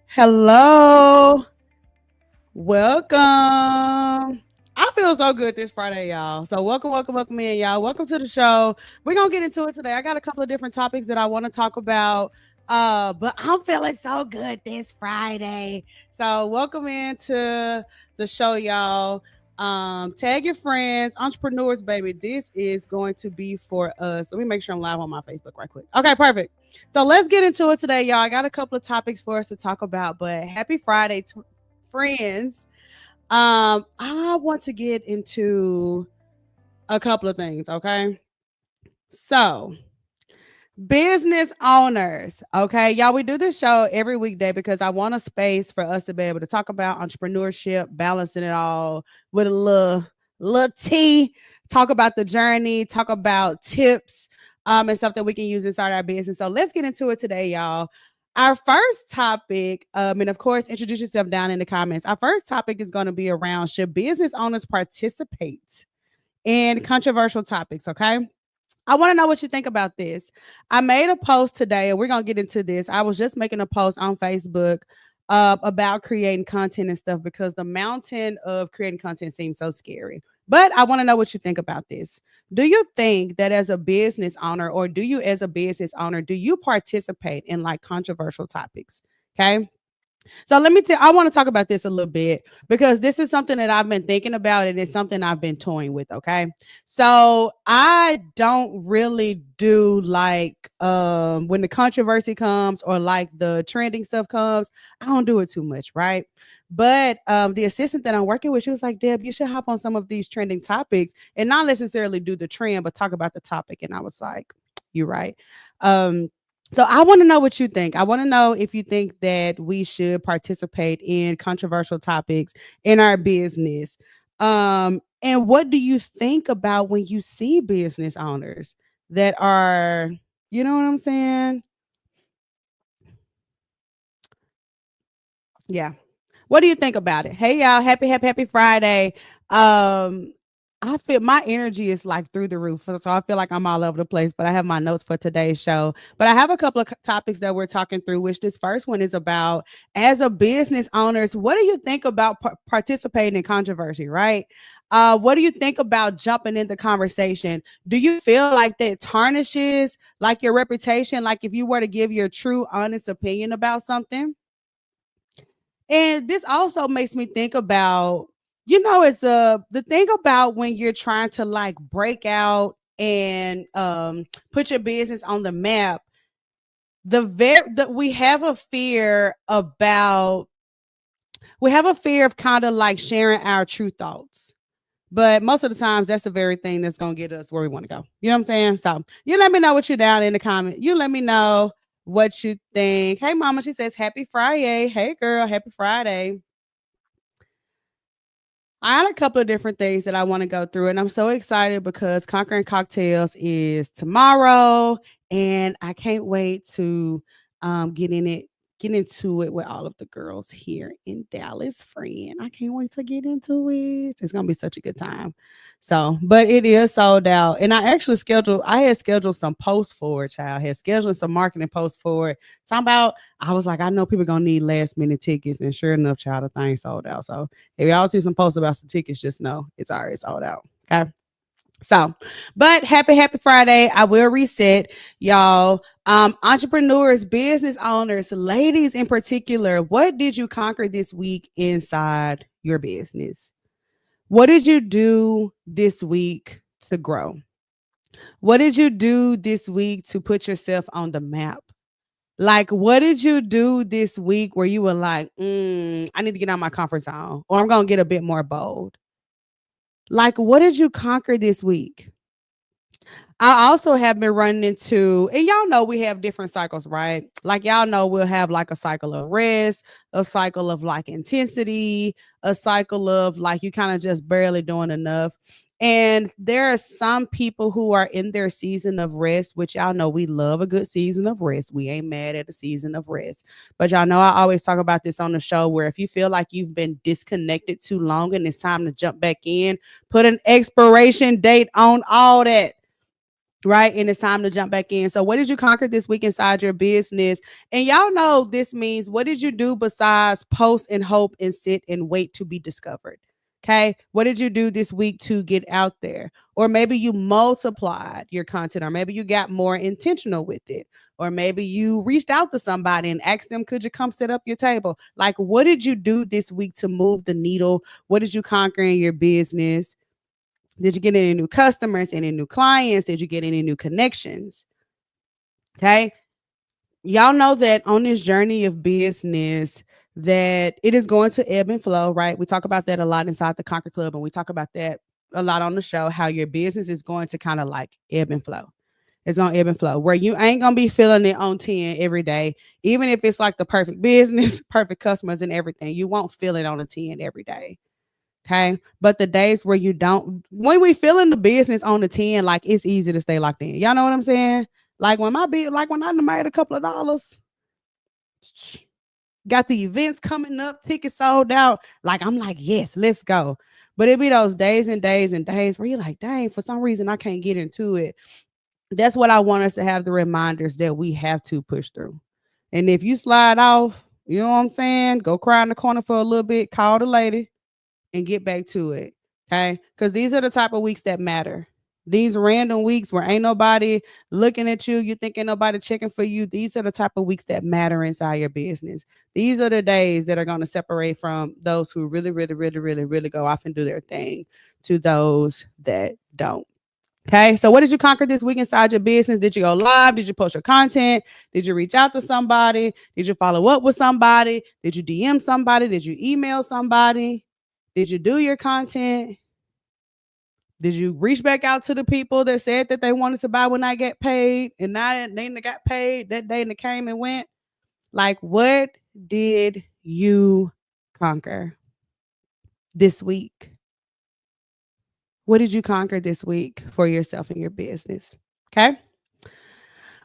Hello. Welcome. I feel so good this Friday, y'all. So welcome in, y'all. Welcome to the show. We're gonna get into it today. I got a couple of different topics that I want to talk about. But I'm feeling so good this Friday. So welcome into the show, y'all. Tag your friends, entrepreneurs, baby. This is going to be for us. Let me make sure I'm live on my Facebook right quick. Okay, perfect. So let's get into it today, y'all. I got a couple of topics for us to talk about, but happy Friday, friends. I want to get into a couple of things, okay? So, business owners, okay? Y'all, we do this show every weekday because I want a space for us to be able to talk about entrepreneurship, balancing it all with a little tea, talk about the journey, talk about tips, and stuff that we can use inside our business. So let's get into it today, y'all. Our first topic, and of course, introduce yourself down in the comments. Our first topic is going to be around should business owners participate in controversial topics, okay? I want to know what you think about this. I made a post today, and we're going to get into this. I was just making a post on Facebook about creating content and stuff because the mountain of creating content seems so scary. But I want to know what you think about this. Do you think that as a business owner, or do you as a business owner, do you participate in like controversial topics? Okay. So let me tell I want to talk about this a little bit because this is something that I've been thinking about and it's something I've been toying with, okay? So I don't really do like when the controversy comes or like the trending stuff comes, I don't do it too much, right? But the assistant that I'm working with, she was like, Deb, you should hop on some of these trending topics and not necessarily do the trend, but talk about the topic. And I was like, you're right. Um, so I want to know what you think. I want to know if you think that we should participate in controversial topics in our business. And what do you think about when you see business owners that are, you know what I'm saying? Yeah. What do you think about it? Hey y'all, happy Friday. Um I feel my energy is like through the roof. So I feel like I'm all over the place, but I have my notes for today's show. But I have a couple of topics that we're talking through, which this first one is about as a business owners, what do you think about participating in controversy, right? What do you think about jumping in the conversation? Do you feel like that tarnishes like your reputation? Like if you were to give your true honest opinion about something? And this also makes me think about, it's the thing about when you're trying to like break out and put your business on the map, that we have a fear of kind of like sharing our true thoughts. But most of the times that's the very thing that's gonna get us where we want to go. You know what I'm saying? So you let me know what you down in the comment. You let me know what you think. Hey mama, she says happy Friday. Hey girl, happy Friday. I had a couple of different things that I want to go through, and I'm so excited because Conquering Cocktails is tomorrow, and I can't wait to get into it with all of the girls here in Dallas, friend. I can't wait to get into it. It's gonna be such a good time. So, but it is sold out, and I had scheduled some posts for it, child. I had scheduled some marketing posts for it. Talking about, I was like, I know people gonna need last minute tickets, and sure enough, child, the thing sold out. So if y'all see some posts about some tickets, just know it's already sold out. Okay. So, but happy Friday. I will reset, y'all. Entrepreneurs, business owners, ladies in particular, what did you conquer this week inside your business? What did you do this week to grow? What did you do this week to put yourself on the map? Like, what did you do this week where you were like, I need to get out of my comfort zone, or I'm going to get a bit more bold? Like, what did you conquer this week? I also have been running into, and y'all know we have different cycles, right? Like, y'all know we'll have like a cycle of rest, a cycle of like intensity, a cycle of like you kind of just barely doing enough. And there are some people who are in their season of rest, which y'all know we love a good season of rest. We ain't mad at a season of rest. But y'all know I always talk about this on the show where if you feel like you've been disconnected too long and it's time to jump back in, put an expiration date on all that. right? And it's time to jump back in. So, what did you conquer this week inside your business? And y'all know this means what did you do besides post and hope and sit and wait to be discovered? Okay. What did you do this week to get out there? Or maybe you multiplied your content, or maybe you got more intentional with it, or maybe you reached out to somebody and asked them, could you come set up your table? Like, what did you do this week to move the needle? What did you conquer in your business? Did you get any new customers, any new clients? Did you get any new connections? Okay. Y'all know that on this journey of business, that it is going to ebb and flow, right? We talk about that a lot inside the Conquer Club, and we talk about that a lot on the show, how your business is going to kind of like ebb and flow. It's gonna ebb and flow where you ain't gonna be feeling it on 10 every day, even if it's like the perfect business, perfect customers, and everything. You won't feel it on a 10 every day. Okay. But the days where you don't, when we feeling the business on the 10, like it's easy to stay locked in. Y'all know what I'm saying? Like when I done made a couple of dollars, got the events coming up, tickets sold out. Like I'm like, yes, let's go. But it be those days and days and days where you're like, dang, for some reason I can't get into it. That's what I want us to have, the reminders that we have to push through. And if you slide off, you know what I'm saying? Go cry in the corner for a little bit, call the lady, and get back to it. Okay. Because these are the type of weeks that matter. These random weeks where ain't nobody looking at you, you thinking nobody checking for you. These are the type of weeks that matter inside your business. These are the days that are going to separate from those who really, really, really, really, really go off and do their thing to those that don't. Okay. So what did you conquer this week inside your business? Did you go live? Did you post your content? Did you reach out to somebody? Did you follow up with somebody? Did you DM somebody? Did you email somebody? Did you do your content? Did you reach back out to the people that said that they wanted to buy when I get paid, and now that they got paid that day and it came and went? Like, what did you conquer this week? What did you conquer this week for yourself and your business? Okay.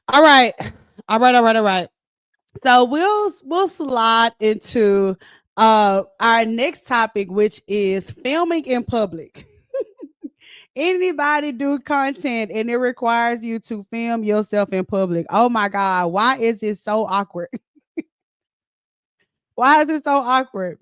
All right. All right. So we'll slide into our next topic, which is filming in public. Anybody do content and it requires you to film yourself in public. Oh my God. Why is it so awkward? Why is it so awkward?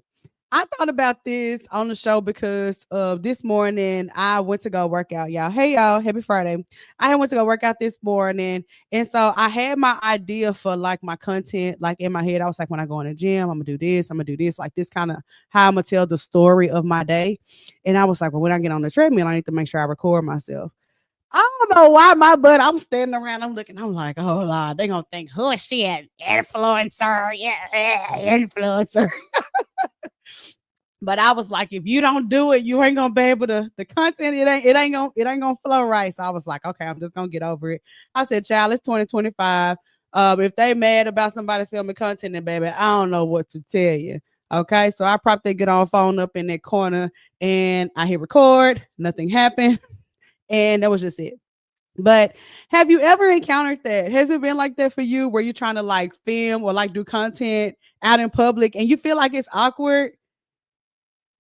I thought about this on the show because this morning I went to go work out, y'all. Hey y'all, happy Friday. I went to go work out this morning. And so I had my idea for like my content, like in my head. I was like, when I go in the gym, I'm gonna do this, I'm gonna do this, like this kind of how I'm gonna tell the story of my day. And I was like, well, when I get on the treadmill, I need to make sure I record myself. I don't know why I'm standing around, I'm looking, I'm like, oh Lord, they gonna think, who is she, an influencer? Yeah, influencer. But I was like, if you don't do it, you ain't gonna be able to. The content, it ain't gonna flow right. So I was like, okay, I'm just gonna get over it. I said, child, it's 2025. If they mad about somebody filming content, then baby, I don't know what to tell you. Okay, so I probably get on phone up in that corner, and I hit record. Nothing happened, and that was just it. But have you ever encountered that? Has it been like that for you, where you're trying to like film or like do content out in public, and you feel like it's awkward?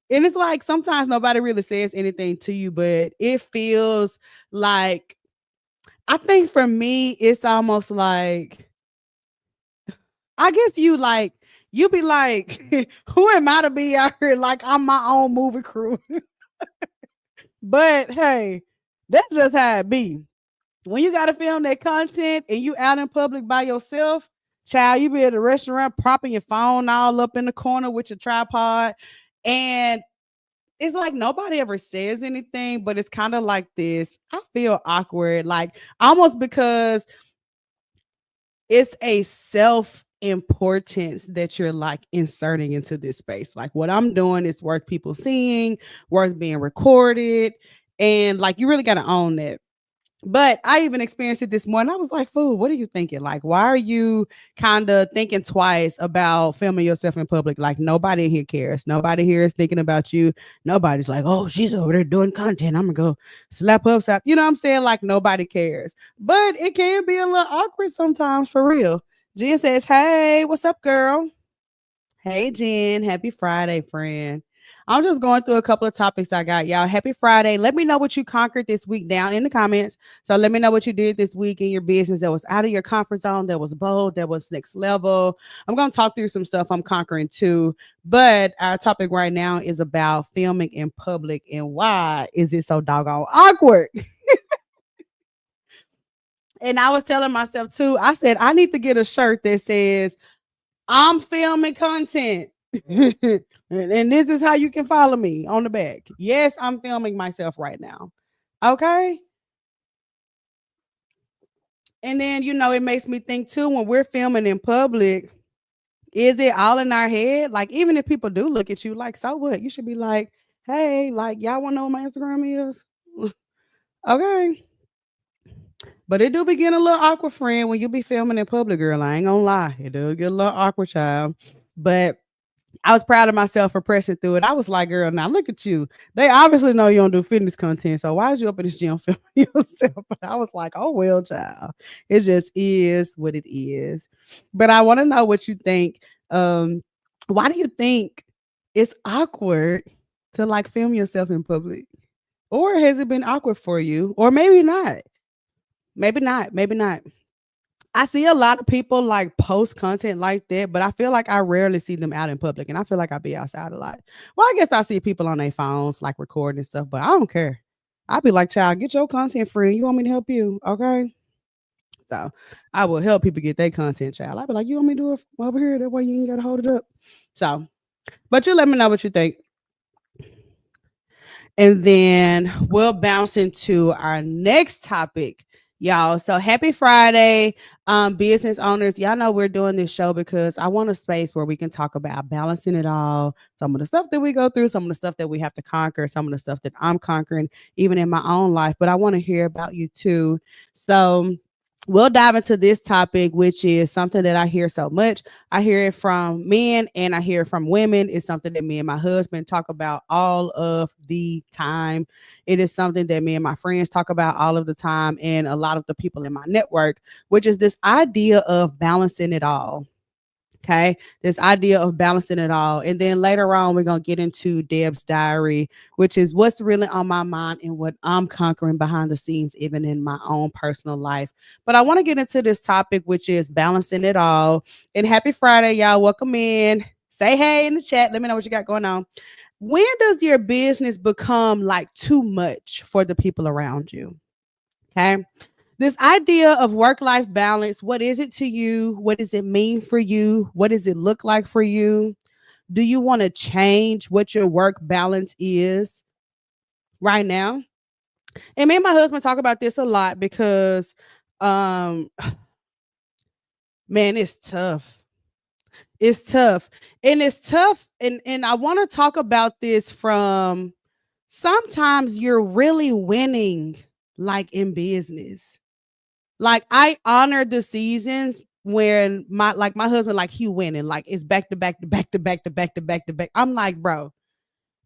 And it's like sometimes nobody really says anything to you, but it feels like, I think for me, it's almost like, I guess you be like, who am I to be out here? Like I'm my own movie crew. But hey, that's just how it be. When you gotta film that content and you out in public by yourself, child, you be at a restaurant propping your phone all up in the corner with your tripod. And it's like nobody ever says anything, but it's kind of like this. I feel awkward, like almost because it's a self importance that you're like inserting into this space. Like what I'm doing is worth people seeing, worth being recorded. And like you really got to own that. But I even experienced it this morning. I was like, fool, what are you thinking? Like, why are you kind of thinking twice about filming yourself in public? Like, nobody here cares. Nobody here is thinking about you. Nobody's like, oh, she's over there doing content. I'm going to go slap her upside. You know what I'm saying? Like, nobody cares. But it can be a little awkward sometimes, for real. Jen says, hey, what's up, girl? Hey, Jen. Happy Friday, friend. I'm just going through a couple of topics I got, y'all. Happy Friday. Let me know what you conquered this week down in the comments. So let me know what you did this week in your business that was out of your comfort zone, that was bold, that was next level. I'm going to talk through some stuff I'm conquering too. But our topic right now is about filming in public and why is it so doggone awkward? And I was telling myself too, I said, I need to get a shirt that says, I'm filming content. And this is how you can follow me on the back. Yes, I'm filming myself right now. Okay. And then, it makes me think too when we're filming in public, is it all in our head? Like, even if people do look at you, like, so what? You should be like, hey, like, y'all want to know what my Instagram is? Okay. But it do be getting a little awkward, friend, when you be filming in public, girl. I ain't gonna lie. It do get a little awkward, child. But I was proud of myself for pressing through it. I was like, girl, now look at you. They obviously know you don't do fitness content. So why is you up in this gym filming yourself? But I was like, oh, well, child. It just is what it is. But I want to know what you think. Why do you think it's awkward to like film yourself in public? Or has it been awkward for you? Or maybe not. Maybe not. Maybe not. I see a lot of people like post content like that, but I feel like I rarely see them out in public, and I feel like I be outside a lot. Well, I guess I see people on their phones like recording and stuff, but I don't care. I'll be like, child, get your content free. You want me to help you? Okay. So I will help people get their content, child. I'll be like, you want me to do it over here? That way you ain't got to hold it up. So, but you let me know what you think. And then we'll bounce into our next topic, y'all. So happy Friday, business owners. Y'all know we're doing this show because I want a space where we can talk about balancing it all. Some of the stuff that we go through, some of the stuff that we have to conquer, some of the stuff that I'm conquering, even in my own life. But I want to hear about you too. So we'll dive into this topic, which is something that I hear so much. I hear it from men and I hear it from women. It's something that me and my husband talk about all of the time. It is something that me and my friends talk about all of the time, and a lot of the people in my network, which is this idea of balancing it all. Okay. This idea of balancing it all. And then later on, we're going to get into Deb's diary, which is what's really on my mind and what I'm conquering behind the scenes, even in my own personal life. But I want to get into this topic, which is balancing it all. And happy Friday, y'all. Welcome in. Say hey in the chat. Let me know what you got going on. When does your business become like too much for the people around you? Okay. This idea of work-life balance, what is it to you? What does it mean for you? What does it look like for you? Do you want to change what your work balance is right now? And me and my husband talk about this a lot because um man, it's tough. It's tough. And it's tough, and I want to talk about this from sometimes you're really winning like in business. Like I honor the seasons when my husband, like he winning, like it's back to back to back to back to back to back to back. I'm like, bro,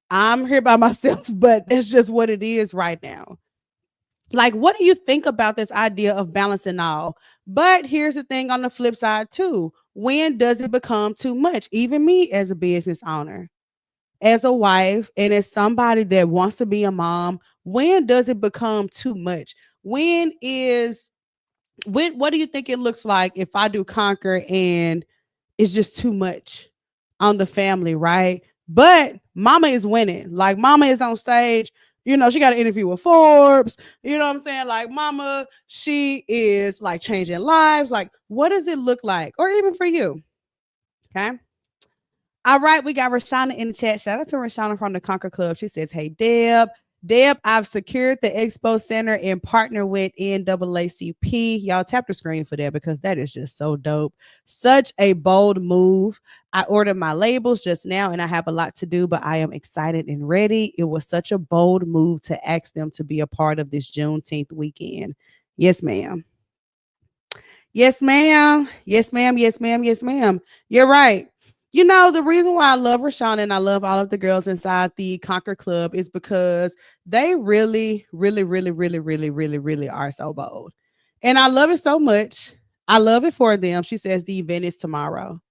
I'm here by myself, but it's just what it is right now. Like, what do you think about this idea of balancing all? But here's the thing on the flip side too. When does it become too much? Even me as a business owner, as a wife, and as somebody that wants to be a mom, when does it become too much? When is what do you think it looks like if I do conquer and it's just too much on the family, right? But mama is winning. Like mama is on stage. She got an interview with Forbes. You know what I'm saying? Like mama, she is like changing lives. Like, what does it look like? Or even for you. Okay. All right, we got Rashana in the chat. Shout out to Rashana from the Conquer Club. She says, hey, Deb. Deb, I've secured the Expo Center and partner with NAACP. Y'all tap the screen for that because that is just so dope. Such a bold move. I ordered my labels just now and I have a lot to do, but I am excited and ready. It was such a bold move to ask them to be a part of this Juneteenth weekend. Yes, ma'am. Yes, ma'am. Yes, ma'am. Yes, ma'am. Yes, ma'am. You're right. The reason why I love Rashawn and I love all of the girls inside the Conquer Club is because they really, really, really, really, really, really, really are so bold. And I love it so much. I love it for them. She says the event is tomorrow.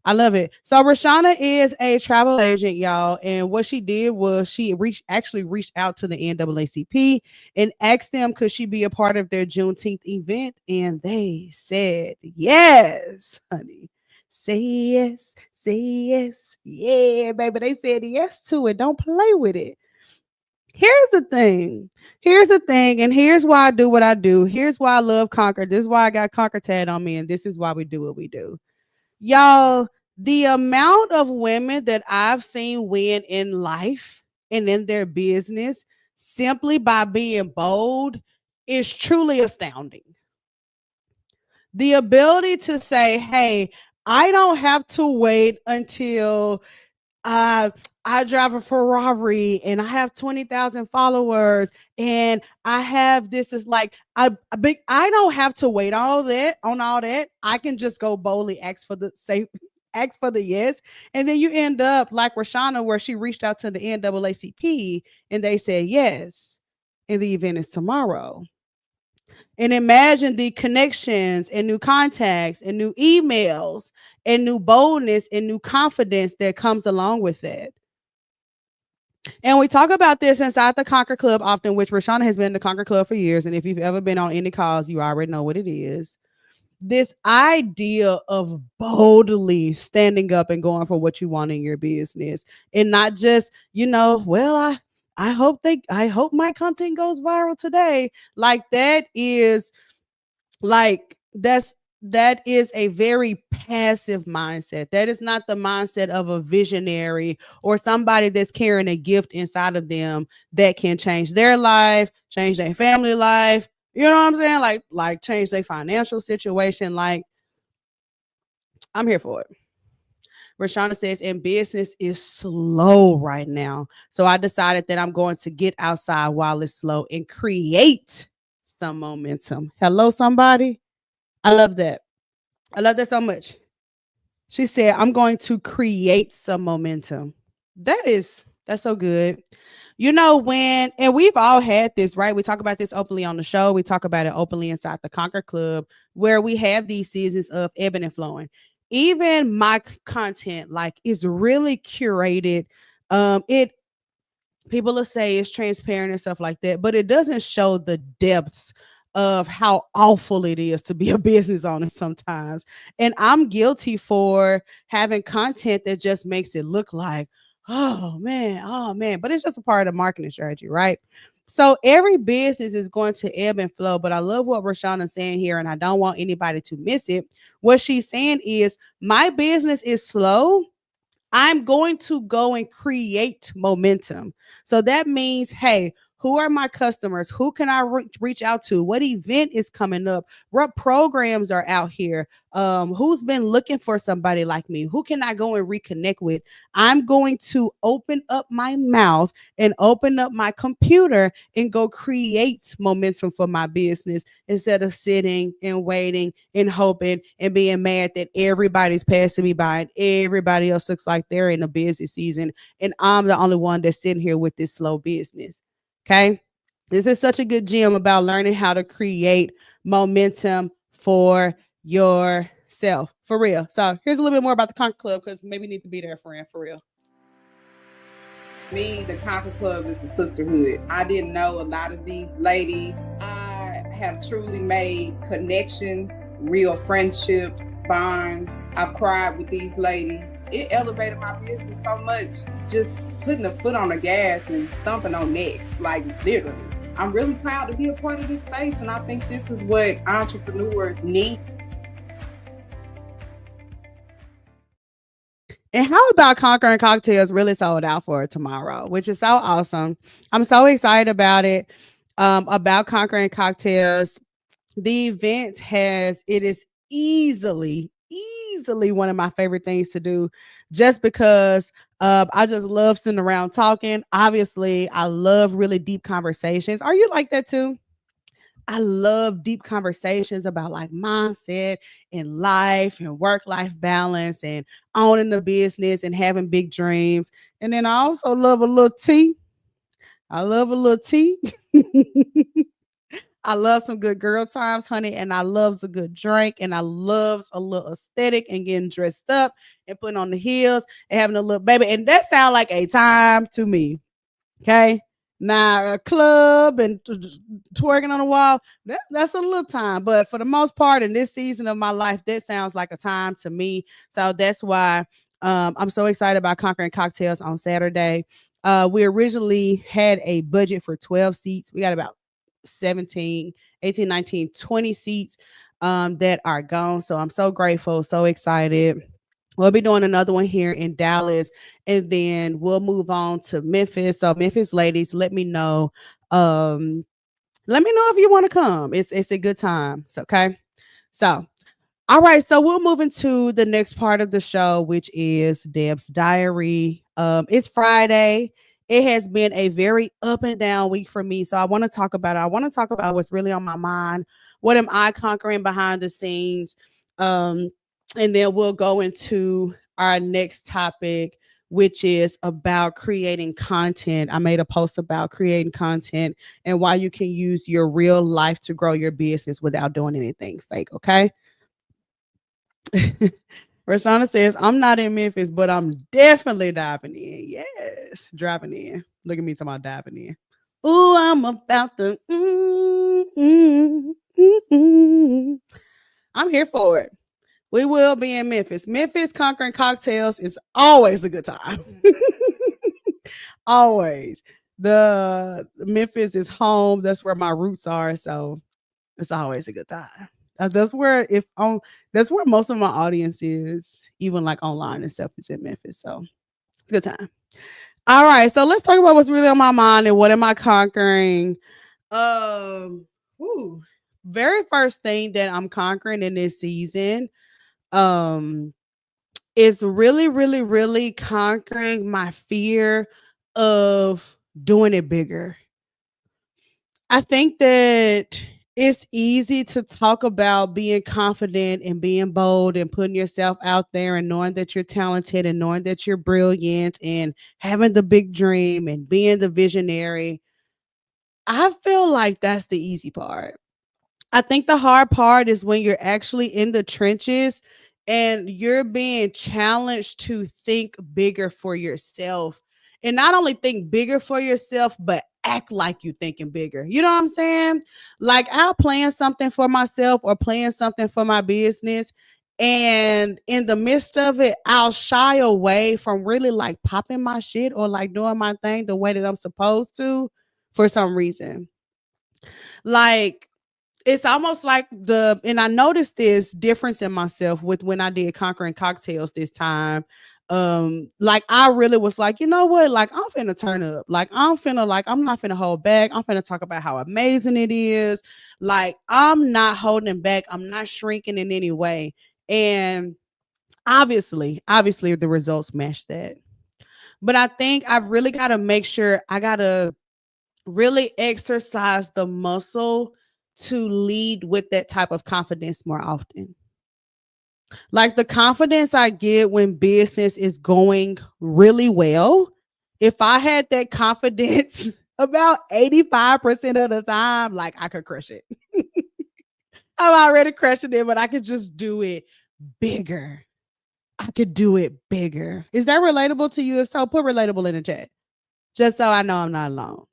I love it. So Rashana is a travel agent, y'all, and what she did was she reached out to the NAACP and asked them could she be a part of their Juneteenth event, and they said yes, honey. Say yes, say yes, yeah, baby. They said yes to it. Don't play with it. Here's the thing. Here's the thing, and here's why I do what I do. Here's why I love Conquer. This is why I got Conquer Tad on me, and this is why we do what we do. Y'all, the amount of women that I've seen win in life and in their business simply by being bold is truly astounding. The ability to say, hey, I don't have to wait until uh, I drive a Ferrari and I have 20,000 followers and I have this is like I don't have to wait all that. I can just go boldly ask for the yes. And then you end up like Rashana, where she reached out to the NAACP and they said yes. And the event is tomorrow. And imagine the connections and new contacts and new emails and new boldness and new confidence that comes along with that. And we talk about this inside the Conquer Club often, which Rashana has been in the Conquer Club for years. And if you've ever been on any calls, you already know what it is. This idea of boldly standing up and going for what you want in your business and not just, well, I hope my content goes viral today. Like that is like that is a very passive mindset. That is not the mindset of a visionary or somebody that's carrying a gift inside of them that can change their life, change their family life. You know what I'm saying? Like change their financial situation. Like, I'm here for it. Rashana says, and business is slow right now. So I decided that I'm going to get outside while it's slow and create some momentum. Hello, somebody. I love that. I love that so much. She said, I'm going to create some momentum. That's so good. And we've all had this, right? We talk about this openly on the show. We talk about it openly inside the Conquer Club, where we have these seasons of ebbing and flowing. Even my content, like, is really curated. It People will say it's transparent and stuff like that, but it doesn't show the depths of how awful it is to be a business owner sometimes. And I'm guilty for having content that just makes it look like, oh man, but it's just a part of the marketing strategy, right? So every business is going to ebb and flow, but I love what Rashana's saying here, and I don't want anybody to miss it. What she's saying is, my business is slow. I'm going to go and create momentum. So that means, hey, who are my customers? Who can I reach out to? What event is coming up? What programs are out here? Who's been looking for somebody like me? Who can I go and reconnect with? I'm going to open up my mouth and open up my computer and go create momentum for my business instead of sitting and waiting and hoping and being mad that everybody's passing me by and everybody else looks like they're in a busy season and I'm the only one that's sitting here with this slow business. Okay. This is such a good gem about learning how to create momentum for yourself. For real. So here's a little bit more about the Conquer Club, because maybe you need to be there, friend, for real. Me, the Conquer Club is a sisterhood. I didn't know a lot of these ladies. I have truly made connections, real friendships, bonds. I've cried with these ladies. It elevated my business so much, just putting a foot on the gas and stomping on necks, like literally. I'm really proud to be a part of this space, and I think this is what entrepreneurs need. And how about Conquering Cocktails really sold out for tomorrow, which is so awesome. I'm so excited about it. About Conquering Cocktails. The event it is easily one of my favorite things to do, just because I just love sitting around talking. Obviously, I love really deep conversations. Are you like that too? I love deep conversations about like mindset and life and work life balance and owning the business and having big dreams. And then I also love a little tea. I love a little tea. I love some good girl times, honey, and I loves a good drink, and I loves a little aesthetic and getting dressed up and putting on the heels and having a little baby. And that sounds like a time to me. Okay. Now a club and twerking on the wall, that's a little time. But for the most part, in this season of my life, that sounds like a time to me. So that's why I'm so excited about Conquering Cocktails on Saturday. We originally had a budget for 12 seats. We got about 17, 18, 19, 20 seats that are gone. So I'm so grateful, so excited. We'll be doing another one here in Dallas, and then we'll move on to Memphis. So, Memphis ladies, let me know. Let me know if you want to come. It's a good time. So, okay. So, all right. So we'll move into the next part of the show, which is Deb's Diary. It's Friday. It has been a very up and down week for me. So I want to talk about it. I want to talk about what's really on my mind. What am I conquering behind the scenes? Um, and then we'll go into our next topic, which is about creating content. I made a post about creating content and why you can use your real life to grow your business without doing anything fake. Okay. Rashana says, I'm not in Memphis, but I'm definitely diving in. Yes, driving in. Look at me talking about diving in. Ooh, I'm about to. I'm here for it. We will be in Memphis. Memphis Conquering Cocktails is always a good time. Always. The Memphis is home. That's where my roots are. So it's always a good time. That's where that's where most of my audience is, even like online and stuff. It's in Memphis, so it's a good time. All right, so let's talk about what's really on my mind and what am I conquering. Whew, very first thing that I'm conquering in this season, um, is really, really, really conquering my fear of doing it bigger. I think that it's easy to talk about being confident and being bold and putting yourself out there and knowing that you're talented and knowing that you're brilliant and having the big dream and being the visionary. I feel like that's the easy part. I think the hard part is when you're actually in the trenches and you're being challenged to think bigger for yourself. And not only think bigger for yourself, but act like you thinking bigger. You know what I'm saying? Like I'll plan something for myself or plan something for my business. And in the midst of it, I'll shy away from really like popping my shit or like doing my thing the way that I'm supposed to for some reason. Like it's almost like and I noticed this difference in myself with when I did Conquering Cocktails this time. Like I really was like, you know what? Like I'm finna turn up. Like I'm not finna hold back. I'm finna talk about how amazing it is. Like I'm not holding back. I'm not shrinking in any way. And obviously the results match that. But I think I've really got to make sure I gotta really exercise the muscle to lead with that type of confidence more often. Like the confidence I get when business is going really well, if I had that confidence about 85% of the time, like I could crush it. I'm already crushing it, but I could just do it bigger. I could do it bigger. Is that relatable to you? If so, put relatable in the chat just so I know I'm not alone.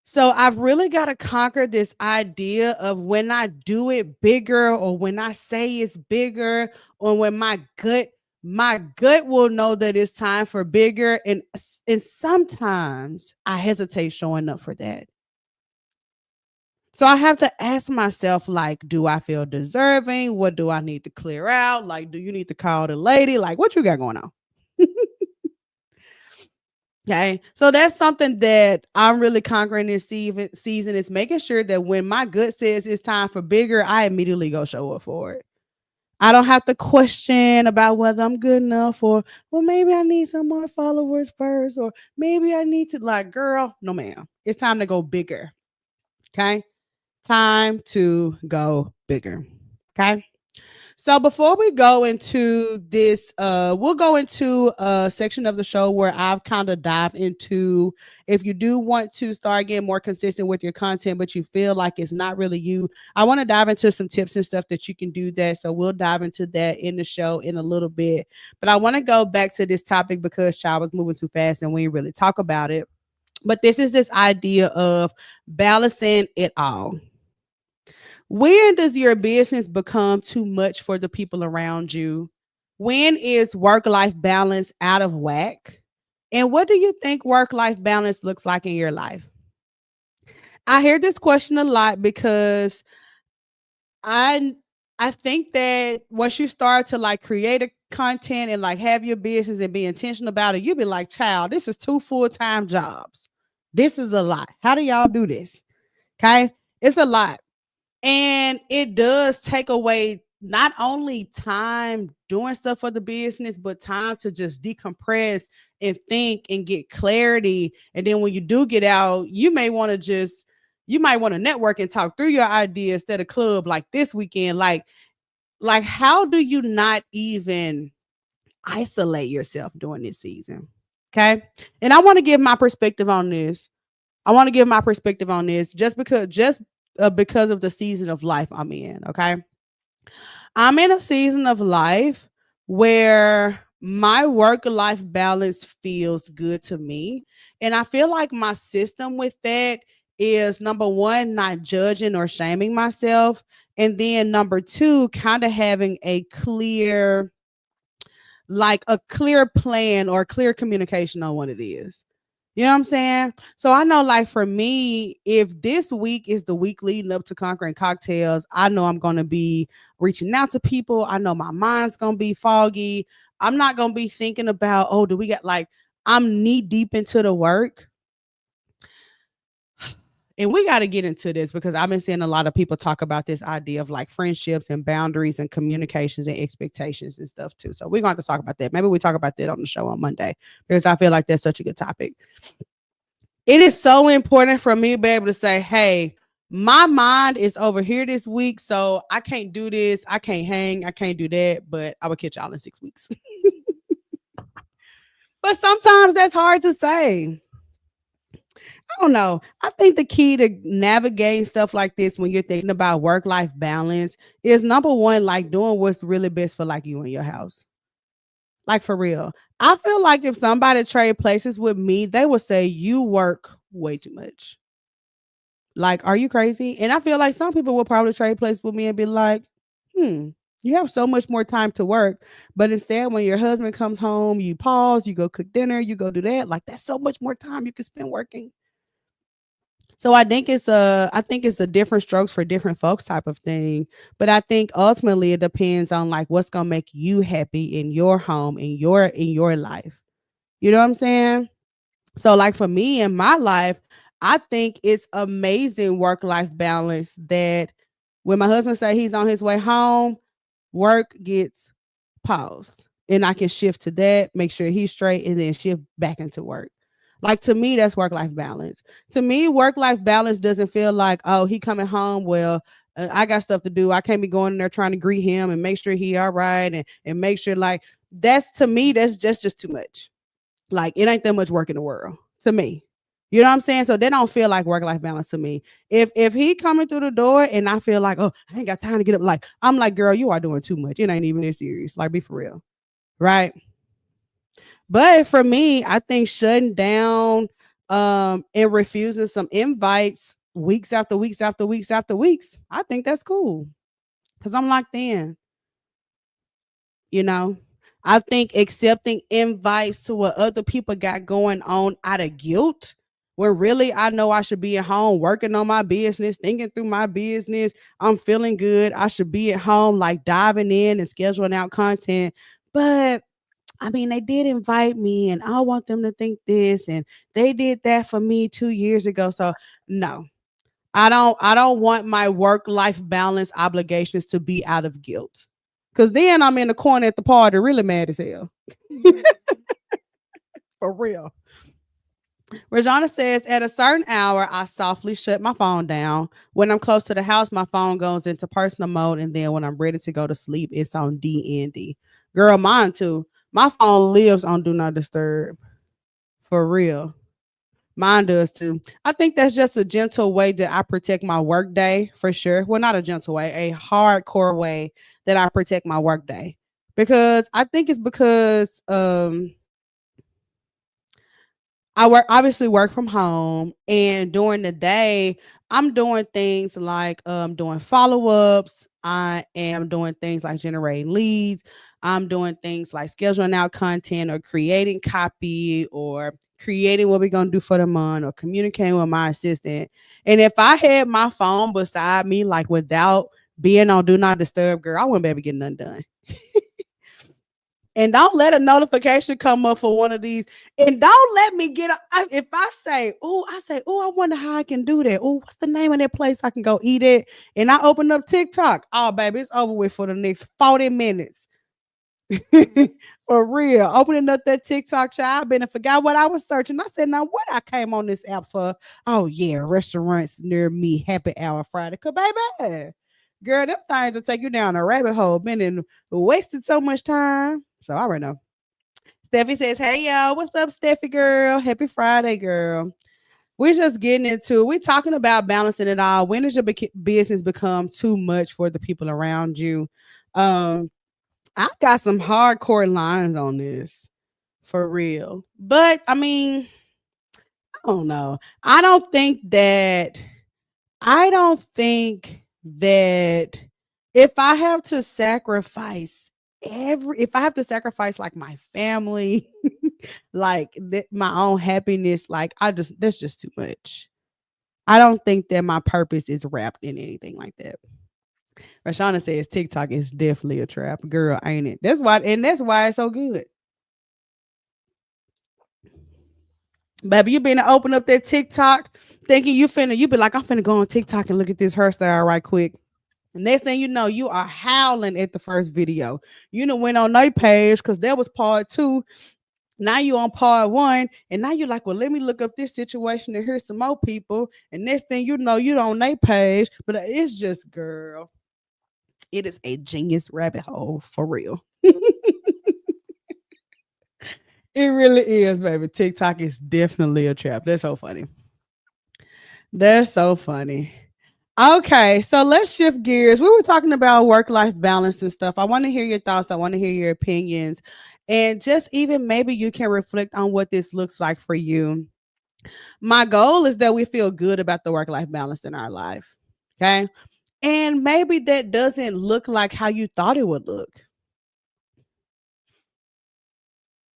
So I've really got to conquer this idea of when I do it bigger or when I say it's bigger or when my gut will know that it's time for bigger and sometimes I hesitate showing up for that. So I have to ask myself like do I feel deserving? What do I need to clear out? Like do you need to call the lady? Like what you got going on? Okay. So that's something that I'm really conquering this season is making sure that when my gut says it's time for bigger, I immediately go show up for it. I don't have to question about whether I'm good enough or, well, maybe I need some more followers first, or maybe I need to, like, girl, no, ma'am. It's time to go bigger. Okay. Time to go bigger. Okay. So before we go into this, we'll go into a section of the show where I've kind of dive into if you do want to start getting more consistent with your content, but you feel like it's not really you. I want to dive into some tips and stuff that you can do that. So we'll dive into that in the show in a little bit. But I want to go back to this topic because child was moving too fast and we didn't really talk about it. But this is this idea of balancing it all. When does your business become too much for the people around you? When is work life balance out of whack? And what do you think work life balance looks like in your life? I hear this question a lot because I I think that once you start to like create a content and like have your business and be intentional about it, you'll be like, child, this is two full-time jobs. This is a lot. How do y'all do this? Okay. It's a lot. And it does take away not only time doing stuff for the business, but time to just decompress and think and get clarity. And then when you do get out, you might want to network and talk through your ideas instead of club like this weekend. Like how do you not even isolate yourself during this season? Okay. And I want to give my perspective on this. I want to give my perspective on this because of the season of life I'm in. Okay. I'm in a season of life where my work life balance feels good to me. And I feel like my system with that is number one, not judging or shaming myself. And then number two, kind of having a clear plan or clear communication on what it is. You know what I'm saying? So I know, like for me, if this week is the week leading up to Conquering Cocktails, I know I'm going to be reaching out to people. I know my mind's going to be foggy. I'm not going to be thinking about, oh, do we get like, I'm knee deep into the work. And we got to get into this because I've been seeing a lot of people talk about this idea of like friendships and boundaries and communications and expectations and stuff too. So we're going to talk about that. Maybe we talk about that on the show on Monday because I feel like that's such a good topic. It is so important for me to be able to say, hey, my mind is over here this week, so I can't do this. I can't hang. I can't do that, but I will catch y'all in 6 weeks. But sometimes that's hard to say. I don't know. I think the key to navigating stuff like this when you're thinking about work-life balance is number one, like doing what's really best for like you and your house. Like for real. I feel like if somebody trade places with me, they would say you work way too much. Like, are you crazy? And I feel like some people will probably trade places with me and be like, you have so much more time to work. But instead, when your husband comes home, you pause, you go cook dinner, you go do that. Like that's so much more time you can spend working. So I think it's a different strokes for different folks type of thing. But I think ultimately it depends on like what's gonna make you happy in your home, in your life. You know what I'm saying? So like for me in my life, I think it's amazing work-life balance that when my husband say he's on his way home, work gets paused. And I can shift to that, make sure he's straight, and then shift back into work. Like to me, that's work life balance. To me, work life balance doesn't feel like, oh, he coming home. Well, I got stuff to do. I can't be going in there trying to greet him and make sure he all right and make sure like that's to me, that's just too much. Like it ain't that much work in the world to me. You know what I'm saying? So they don't feel like work life balance to me. If he coming through the door and I feel like, oh, I ain't got time to get up, like I'm like, girl, you are doing too much. It ain't even this serious. Like, be for real, right? But for me, I think shutting down and refusing some invites weeks after weeks after weeks after weeks, I think that's cool. Cause I'm locked in, you know. I think accepting invites to what other people got going on out of guilt, when really I know I should be at home working on my business, thinking through my business. I'm feeling good. I should be at home, like diving in and scheduling out content. But I mean, they did invite me, and I want them to think this, and they did that for me 2 years ago. So no, I don't want my work life balance obligations to be out of guilt. Cause then I'm in the corner at the party, really mad as hell. For real. Rajana says, at a certain hour, I softly shut my phone down. When I'm close to the house, my phone goes into personal mode. And then when I'm ready to go to sleep, it's on DND. Girl, mine too. My phone lives on Do Not Disturb. For real. Mine does too. I think that's just a gentle way that I protect my work day for sure. Well, not a gentle way, a hardcore way that I protect my work day. Because I think it's because I work from home, and during the day I'm doing things like doing follow-ups. I am doing things like generating leads. I'm doing things like scheduling out content or creating copy or creating what we're going to do for the month or communicating with my assistant. And if I had my phone beside me, like without being on do not disturb, girl, I wouldn't be able to get nothing done. And don't let a notification come up for one of these. And don't let me get if I say, oh, I wonder how I can do that. Oh, what's the name of that place I can go eat at? And I open up TikTok. Oh, baby, it's over with for the next 40 minutes. For real. Opening up that TikTok, child, I've been and forgot what I was searching. I said, now what I came on this app for? Oh, yeah, restaurants near me, happy hour Friday. Cause baby, girl, them things will take you down a rabbit hole. Been and wasted so much time. So I already know. Steffi says, hey y'all, what's up, Steffi girl? Happy Friday, girl. We're just getting into we're talking about balancing it all. When does your business become too much for the people around you? Um, I got some hardcore lines on this for real. But I mean, I don't know. I don't think that if I have to sacrifice if I have to sacrifice like my family, like my own happiness, like that's just too much. I don't think that my purpose is wrapped in anything like that. Rashana says TikTok is definitely a trap. Girl, ain't it? That's why it's so good. Baby, you been to open up that TikTok thinking you be like, I'm finna go on TikTok and look at this hairstyle right quick. Next thing you know, you are howling at the first video. You know, went on their page because that was part two. Now you on part one, and now you're like, well, let me look up this situation and hear some more people. And next thing you know, you're on their page. But it's just, girl, it is a genius rabbit hole for real. It really is, baby. TikTok is definitely a trap. That's so funny. That's so funny. Okay, so let's shift gears. We were talking about work-life balance and stuff. I want to hear your thoughts. I want to hear your opinions. And just even maybe you can reflect on what this looks like for you. My goal is that we feel good about the work-life balance in our life. Okay. And maybe that doesn't look like how you thought it would look.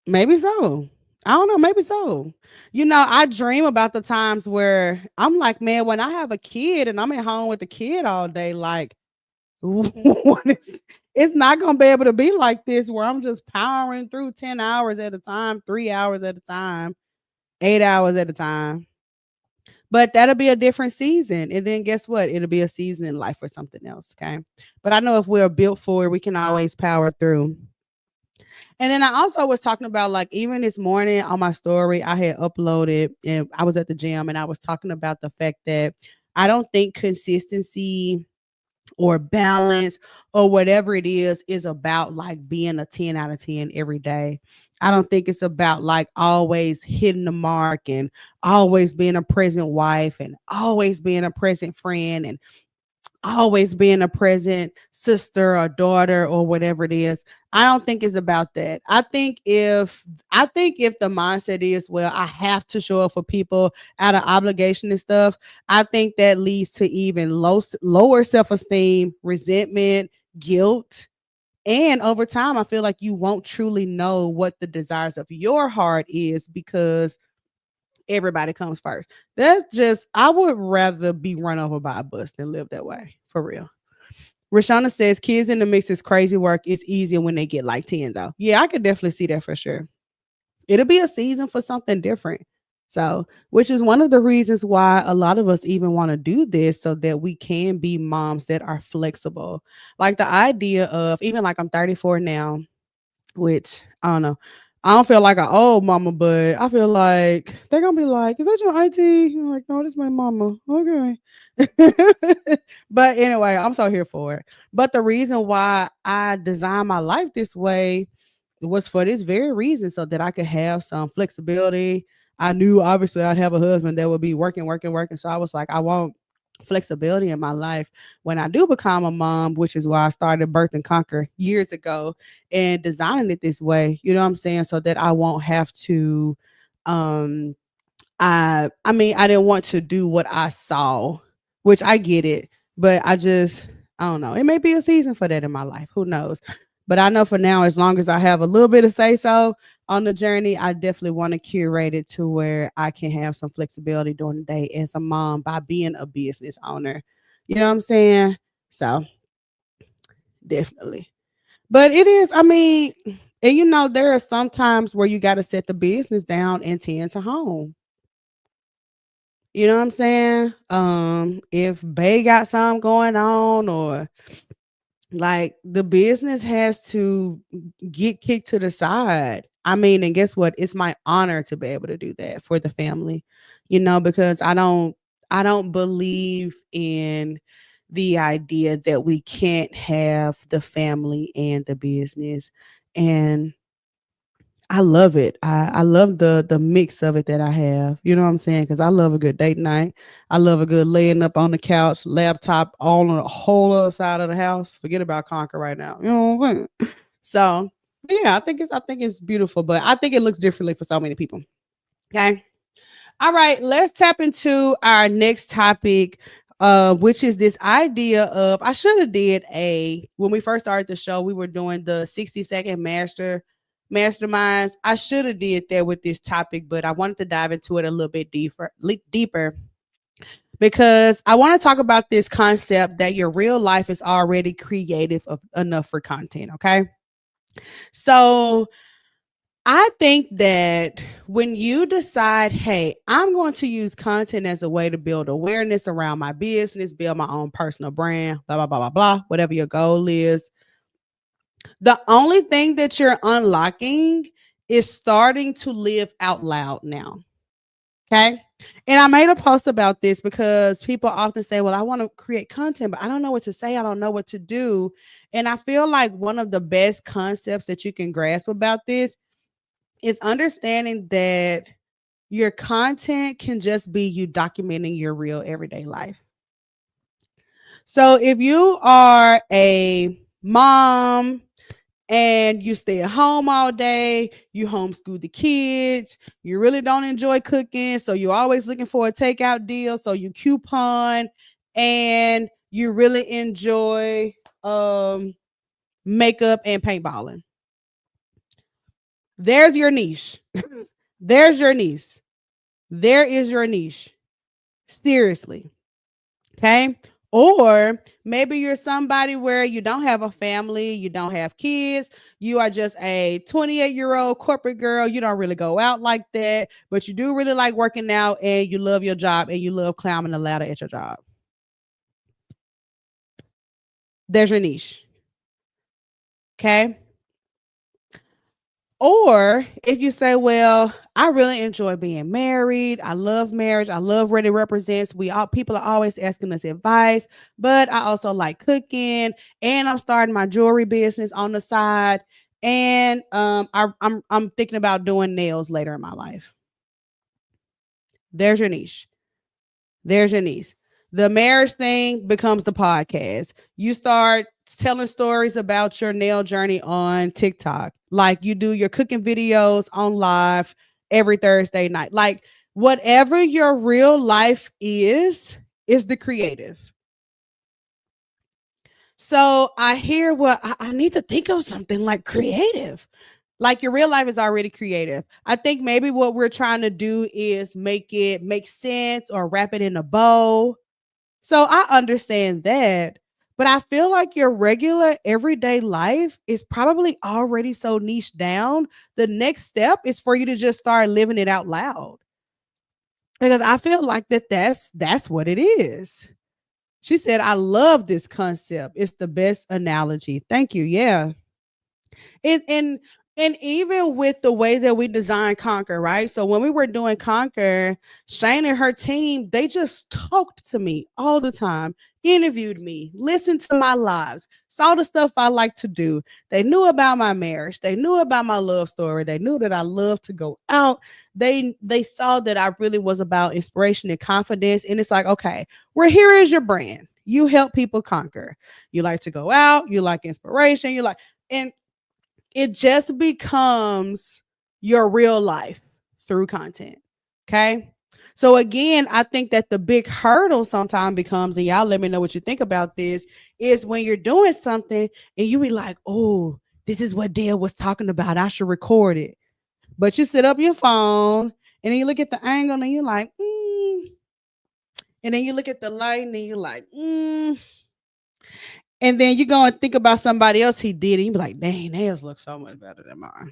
Maybe so. I don't know, maybe so. You know, I dream about the times where I'm like, man, when I have a kid and I'm at home with the kid all day, like, what is, it's not going to be able to be like this where I'm just powering through 10 hours at a time, 3 hours at a time, 8 hours at a time. But that'll be a different season. And then guess what? It'll be a season in life for something else. Okay. But I know if we're built for it, we can always power through. And then I also was talking about like even this morning on my story, I had uploaded and I was at the gym and I was talking about the fact that I don't think consistency or balance or whatever it is about like being a 10 out of 10 every day. I don't think it's about like always hitting the mark and always being a present wife and always being a present friend and always being a present sister or daughter or whatever it is. I don't think it's about that. I think if the mindset is, well, I have to show up for people out of obligation and stuff, I think that leads to even lower self-esteem, resentment, guilt. And over time, I feel like you won't truly know what the desires of your heart is because everybody comes first. That's just, I would rather be run over by a bus than live that way for real. Rashana says kids in the mix is crazy work. It's easier when they get like 10 though. Yeah, I could definitely see that for sure. It'll be a season for something different. So, which is one of the reasons why a lot of us even want to do this so that we can be moms that are flexible. Like the idea of even like I'm 34 now, which I don't know. I don't feel like an old mama, but I feel like they're gonna be like, "Is that your auntie?" I'm like, "No, this is my mama." Okay. But anyway, I'm so here for it. But the reason why I designed my life this way was for this very reason, so that I could have some flexibility. I knew obviously I'd have a husband that would be working, working, working. So I was like, I want flexibility in my life when I do become a mom, which is why I started Birth and Conquer years ago and designing it this way. You know what I'm saying? So that I won't have to um I mean, I didn't want to do what I saw, which I get it, but I don't know. It may be a season for that in my life. Who knows? But I know for now, as long as I have a little bit of say so on the journey, I definitely want to curate it to where I can have some flexibility during the day as a mom by being a business owner. You know what I'm saying? So definitely. But it is, I mean, and there are some times where you got to set the business down and tend to home. You know what I'm saying? If Bay got something going on, or like the business has to get kicked to the side. I mean, and guess what? It's my honor to be able to do that for the family, because I don't believe in the idea that we can't have the family and the business. And I love it. I love the mix of it that I have. You know what I'm saying? Because I love a good date night. I love a good laying up on the couch, laptop on the whole other side of the house. Forget about Conquer right now. You know what I'm saying? So yeah, I think it's beautiful, but I think it looks differently for so many people. Okay. All right, let's tap into our next topic, which is this idea of I should have did a when we first started the show, we were doing the 60-second masterminds. I should have did that with this topic, but I wanted to dive into it a little bit deeper because I want to talk about this concept that your real life is already creative enough for content. Okay, so I think that when you decide, hey, I'm going to use content as a way to build awareness around my business, build my own personal brand, blah, blah, blah, blah, blah, whatever your goal is, the only thing that you're unlocking is starting to live out loud now. Okay. And I made a post about this because people often say, well, I want to create content, but I don't know what to say. I don't know what to do. And I feel like one of the best concepts that you can grasp about this is understanding that your content can just be you documenting your real everyday life. So if you are a mom and you stay at home all day, you homeschool the kids, you really don't enjoy cooking, so you're always looking for a takeout deal, so you coupon, and you really enjoy makeup and paintballing. There's your niche. There's your niche. There is your niche. Seriously. Okay. Or maybe you're somebody where you don't have a family, you don't have kids, you are just a 28-year-old corporate girl. You don't really go out like that, but you do really like working out and you love your job and you love climbing the ladder at your job. There's your niche. Okay. Or if you say, well, I really enjoy being married. I love marriage. I love what it represents. People are always asking us advice, but I also like cooking and I'm starting my jewelry business on the side. And I'm thinking about doing nails later in my life. There's your niche. There's your niche. The marriage thing becomes the podcast. You start telling stories about your nail journey on TikTok. Like you do your cooking videos on live every Thursday night. Like whatever your real life is the creative. So I hear, well, I need to think of something like creative. Like your real life is already creative. I think maybe what we're trying to do is make it make sense or wrap it in a bow. So I understand that. But I feel like your regular everyday life is probably already so niche down. The next step is for you to just start living it out loud. Because I feel like that's what it is. She said, I love this concept. It's the best analogy. Thank you. Yeah. And And even with the way that we design Conquer, right? So when we were doing Conquer, Shane and her team, they just talked to me all the time, interviewed me, listened to my lives, saw the stuff I like to do. They knew about my marriage. They knew about my love story. They knew that I love to go out. They saw that I really was about inspiration and confidence. And it's like, okay, we're here as your brand. You help people conquer. You like to go out, you like inspiration, you like, and it just becomes your real life through content. Okay. So again, I think that the big hurdle sometimes becomes, and y'all let me know what you think about this, is when you're doing something and you be like, oh, this is what Dale was talking about. I should record it. But you sit up your phone and then you look at the angle and you're like, and then you look at the light and you're like, and then you go and think about somebody else he did, and you be like, dang, theirs look so much better than mine.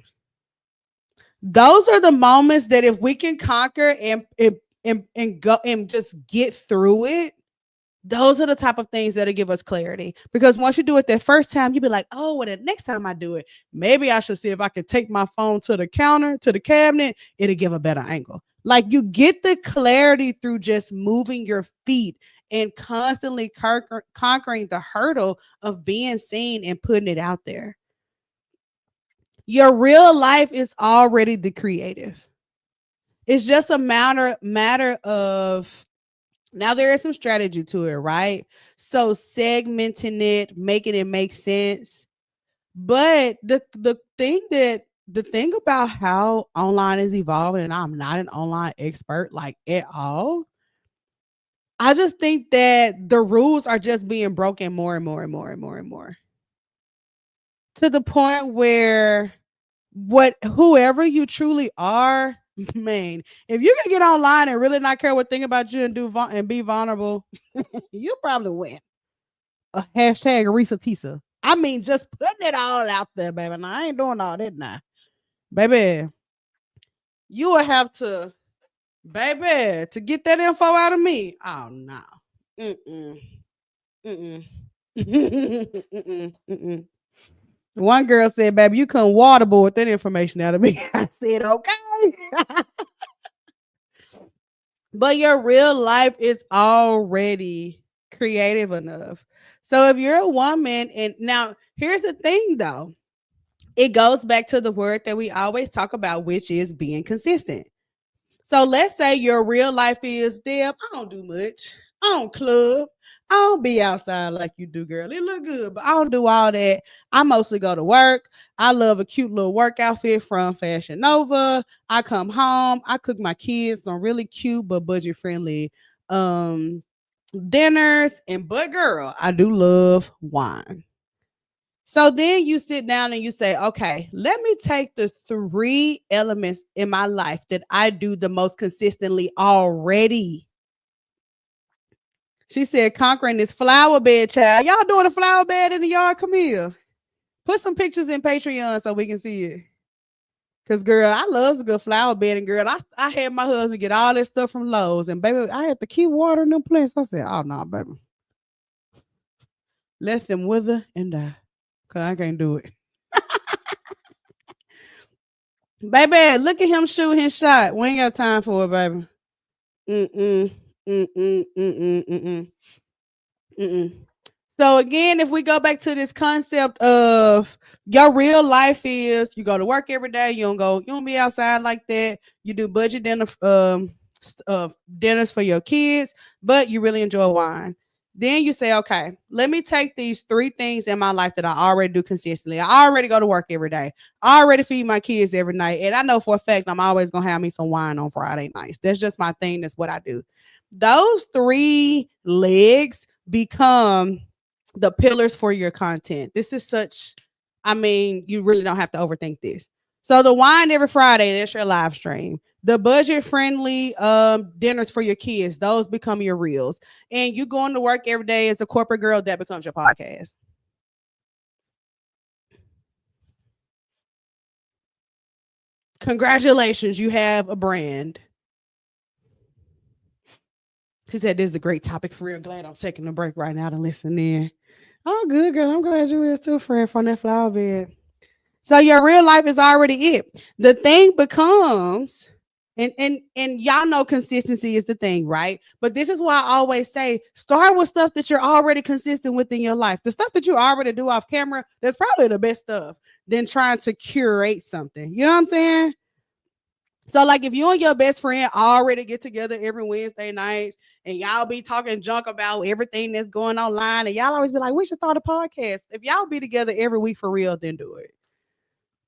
Those are the moments that if we can conquer and go and just get through it, those are the type of things that'll give us clarity. Because once you do it that first time, you'll be like, oh, well, the next time I do it, maybe I should see if I can take my phone to the counter, to the cabinet, it'll give a better angle. Like you get the clarity through just moving your feet and constantly conquering the hurdle of being seen and putting it out there. Your real life is already the creative. It's just a matter of, now there is some strategy to it, right? So segmenting it, making it make sense. But the thing about how online is evolving, and I'm not an online expert like at all. I just think that the rules are just being broken more and more and more and more and more. To the point where what whoever you truly are, man, if you can get online and really not care what thing about you and and be vulnerable, you probably win. A hashtag Risa Tisa. I mean, just putting it all out there, baby. Now I ain't doing all that now, baby. You will have to, baby, to get that info out of me. Oh no, mm-mm, mm-mm. Mm-mm, mm-mm. One girl said, baby, you couldn't waterboard that information out of me. I said, okay. But your real life is already creative enough. So if you're a woman, and now here's the thing though, it goes back to the word that we always talk about, which is being consistent. So let's say your real life is, Deb, I don't do much. I don't club. I don't be outside like you do, girl. It look good, but I don't do all that. I mostly go to work. I love a cute little work outfit from Fashion Nova. I come home. I cook my kids some really cute but budget friendly dinners. And but girl, I do love wine. So then you sit down and you say, okay, let me take the three elements in my life that I do the most consistently already. She said, conquering this flower bed, child. Y'all doing a flower bed in the yard? Come here. Put some pictures in Patreon so we can see it. Cause girl, I love a good flower bed, and girl, I had my husband get all this stuff from Lowe's, and baby, I had to keep watering them plants. I said, oh no, baby, let them wither and die, cause I can't do it. Baby, look at him shoot his shot. We ain't got time for it, baby. Mm-mm. Mm-mm. Mm-mm. Mm-mm. Mm-mm. So again, if we go back to this concept of your real life is you go to work every day, you don't be outside like that. You do budget dinner dinners for your kids, but you really enjoy wine. Then you say, okay, let me take these three things in my life that I already do consistently. I already go to work every day. I already feed my kids every night. And I know for a fact I'm always going to have me some wine on Friday nights. That's just my thing. That's what I do. Those three legs become the pillars for your content. This is such, I mean, you really don't have to overthink this. So the wine every Friday, that's your live stream. The budget friendly dinners for your kids, those become your reels. And you going to work every day as a corporate girl, that becomes your podcast. Congratulations, you have a brand. She said, this is a great topic for real. Glad I'm taking a break right now to listen in. Oh, good girl. I'm glad you is too, friend, from that flower bed. So your real life is already it. The thing becomes, and y'all know consistency is the thing, right? But this is why I always say start with stuff that you're already consistent with in your life. The stuff that you already do off camera, that's probably the best stuff than trying to curate something. You know what I'm saying? So, like, if you and your best friend already get together every Wednesday nights and y'all be talking junk about everything that's going online, and y'all always be like, we should start a podcast. If y'all be together every week for real, then do it.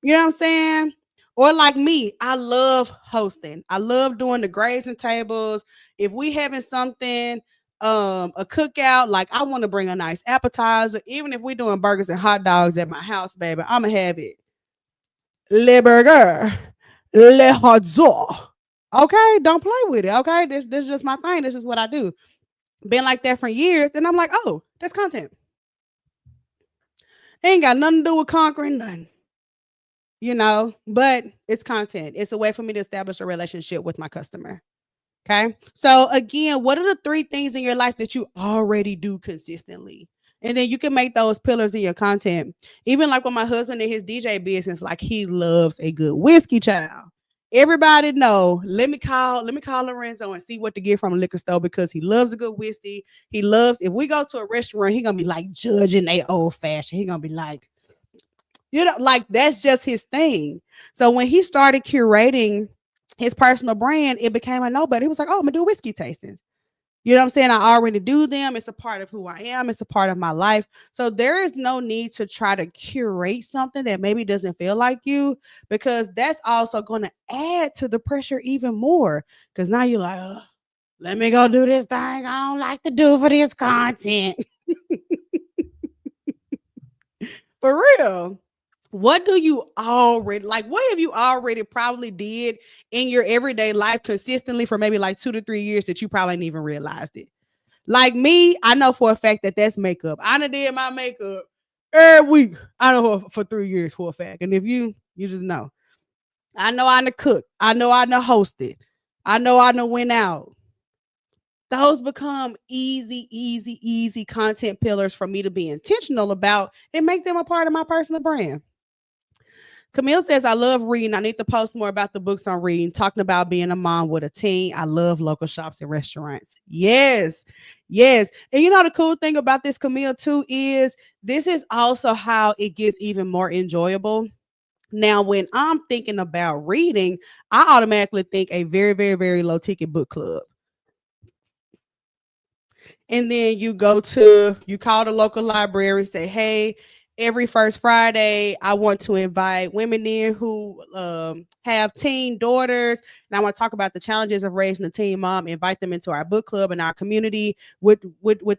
You know what I'm saying? Or like me, I love hosting. I love doing the grazing tables. If we having something, a cookout, like I want to bring a nice appetizer. Even if we doing burgers and hot dogs at my house, baby, I'ma have it. Le burger, le hot dog. Okay, don't play with it. Okay, this is just my thing. This is what I do. Been like that for years, and I'm like, oh, that's content. Ain't got nothing to do with conquering nothing. But it's content. It's a way for me to establish a relationship with my customer. Okay. So again, what are the three things in your life that you already do consistently? And then you can make those pillars in your content. Even like with my husband in his DJ business, like he loves a good whiskey, child. Everybody know. Let me call Lorenzo and see what to get from a liquor store because he loves a good whiskey. He loves if we go to a restaurant, he gonna be like judging they old fashioned. He gonna be like, like that's just his thing. So when he started curating his personal brand, it became a nobody. He was like, oh, I'm gonna do whiskey tastings. You know what I'm saying? I already do them. It's a part of who I am. It's a part of my life. So there is no need to try to curate something that maybe doesn't feel like you, because that's also going to add to the pressure even more. Because now you're like, oh, let me go do this thing I don't like to do for this content. For real. What do you already like? What have you already probably did in your everyday life consistently for maybe like 2 to 3 years that you probably didn't even realized it? Like me, I know for a fact that that's makeup. I done did my makeup every week. I know for 3 years for a fact. And if you just know. I know I done cook. I know I done hosted. I know I done went out. Those become easy content pillars for me to be intentional about and make them a part of my personal brand. Camille says, I love reading. I need to post more about the books I'm reading, talking about being a mom with a teen. I love local shops and restaurants. Yes, yes. And the cool thing about this, Camille, too, is this is also how it gets even more enjoyable. Now, when I'm thinking about reading, I automatically think a very, very, very low ticket book club. And then you call the local library, say, hey, every first Friday, I want to invite women in who have teen daughters. And I want to talk about the challenges of raising a teen mom, invite them into our book club in our community. Would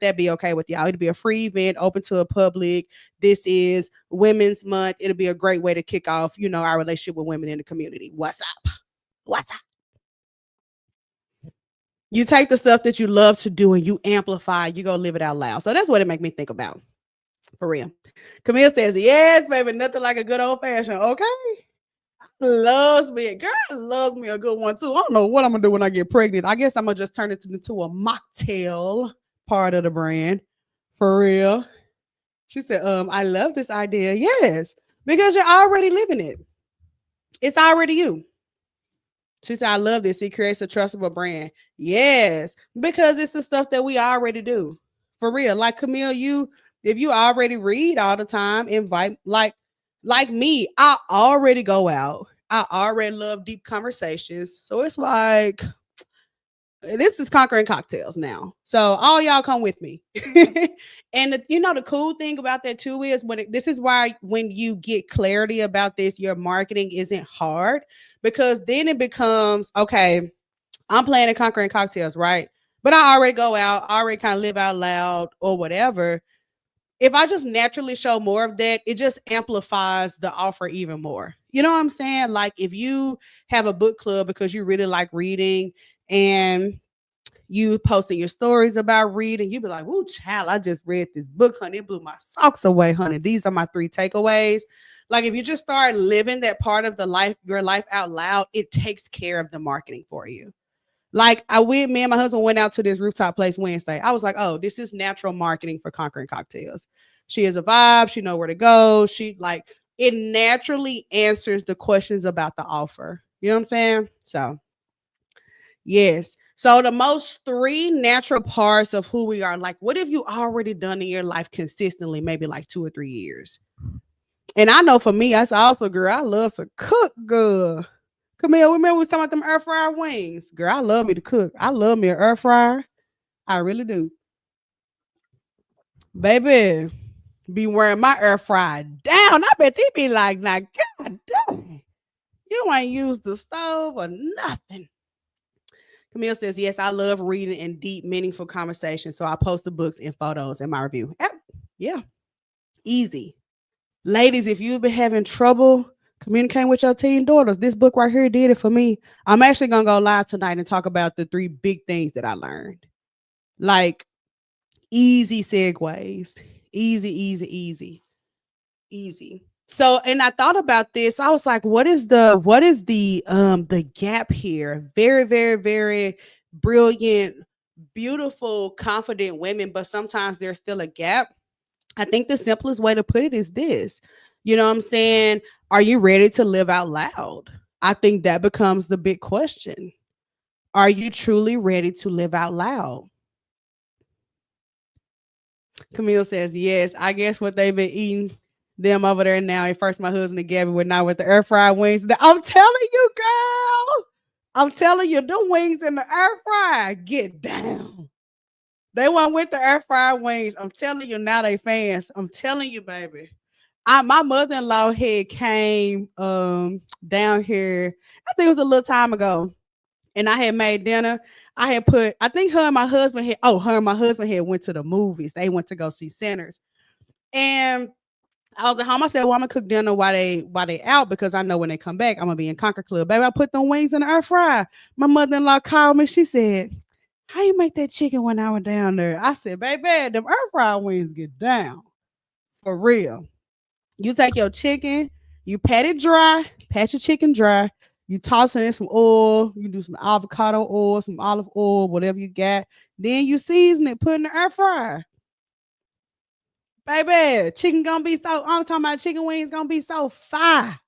that be okay with y'all? It'd be a free event open to a public. This is Women's Month. It'll be a great way to kick off, our relationship with women in the community. What's up? What's up? You take the stuff that you love to do and you amplify, you go live it out loud. So that's what it make me think about. For real. Camille says, yes, baby, nothing like a good old fashioned. Okay. Loves me. Girl loves me a good one too. I don't know what I'm gonna do when I get pregnant. I guess I'm gonna just turn it into a mocktail part of the brand. For real. She said, I love this idea. Yes, because you're already living it. It's already you. She said, I love this. It creates a trustable brand. Yes, because it's the stuff that we already do. For real. Like Camille, if you already read all the time, invite like me, I already go out. I already love deep conversations. So it's like this is conquering cocktails now. So all y'all come with me. And the cool thing about that too is this is why when you get clarity about this, your marketing isn't hard, because then it becomes, okay, I'm playing at conquering cocktails, right? But I already go out, I already kind of live out loud or whatever. If I just naturally show more of that, it just amplifies the offer even more. You know what I'm saying? Like if you have a book club because you really like reading and you posting your stories about reading, you be like, "Woo, child, I just read this book, honey. It blew my socks away, honey. These are my 3 takeaways." Like if you just start living that part of your life out loud, it takes care of the marketing for you. Like me and my husband went out to this rooftop place Wednesday. I was like, oh, this is natural marketing for conquering cocktails. She is a vibe. She know where to go. She like it naturally answers the questions about the offer. You know what I'm saying? So, yes. So, the most three natural parts of who we are, like, what have you already done in your life consistently, maybe like 2 or 3 years? And I know for me, that's also, girl, I love to cook, girl. Camille, remember we was talking about them air fryer wings? Girl, I love me to cook. I love me an air fryer. I really do. Baby, be wearing my air fryer down. I bet they be like, now, God dang, you ain't used the stove or nothing. Camille says, yes, I love reading and deep, meaningful conversations. So I post the books and photos in my review. Yep. Yeah, easy. Ladies, if you've been having trouble communicating with your teen daughters, this book right here did it for me. I'm actually going to go live tonight and talk about the 3 big things that I learned. Like, easy segues. Easy. So, and I thought about this. I was like, what is the gap here? Very, very, very brilliant, beautiful, confident women, but sometimes there's still a gap. I think the simplest way to put it is this. You know what I'm saying? Are you ready to live out loud? I think that becomes the big question. Are you truly ready to live out loud? Camille says, yes, I guess what they've been eating them over there now. At first, my husband and Gabby were not with the air fried wings. I'm telling you, girl. I'm telling you, the wings in the air fryer get down. They went with the air fried wings. I'm telling you, now they fans. I'm telling you, baby. My mother-in-law had came down here. I think it was a little time ago, and I had made dinner. I had put, I think her and my husband had went to the movies. They went to go see Sinners. And I was at home. I said, well, I'm gonna cook dinner while they out because I know when they come back, I'm gonna be in Conquer Club. Baby, I put them wings in the air fryer. My mother-in-law called me. She said, how you make that chicken when I was down there? I said, baby, them air fryer wings get down. For real. You take your chicken, you pat your chicken dry, you toss it in some oil, you do some avocado oil, some olive oil, whatever you got. Then you season it, put in the air fryer. Baby, chicken gonna be so, I'm talking about chicken wings gonna be so fire.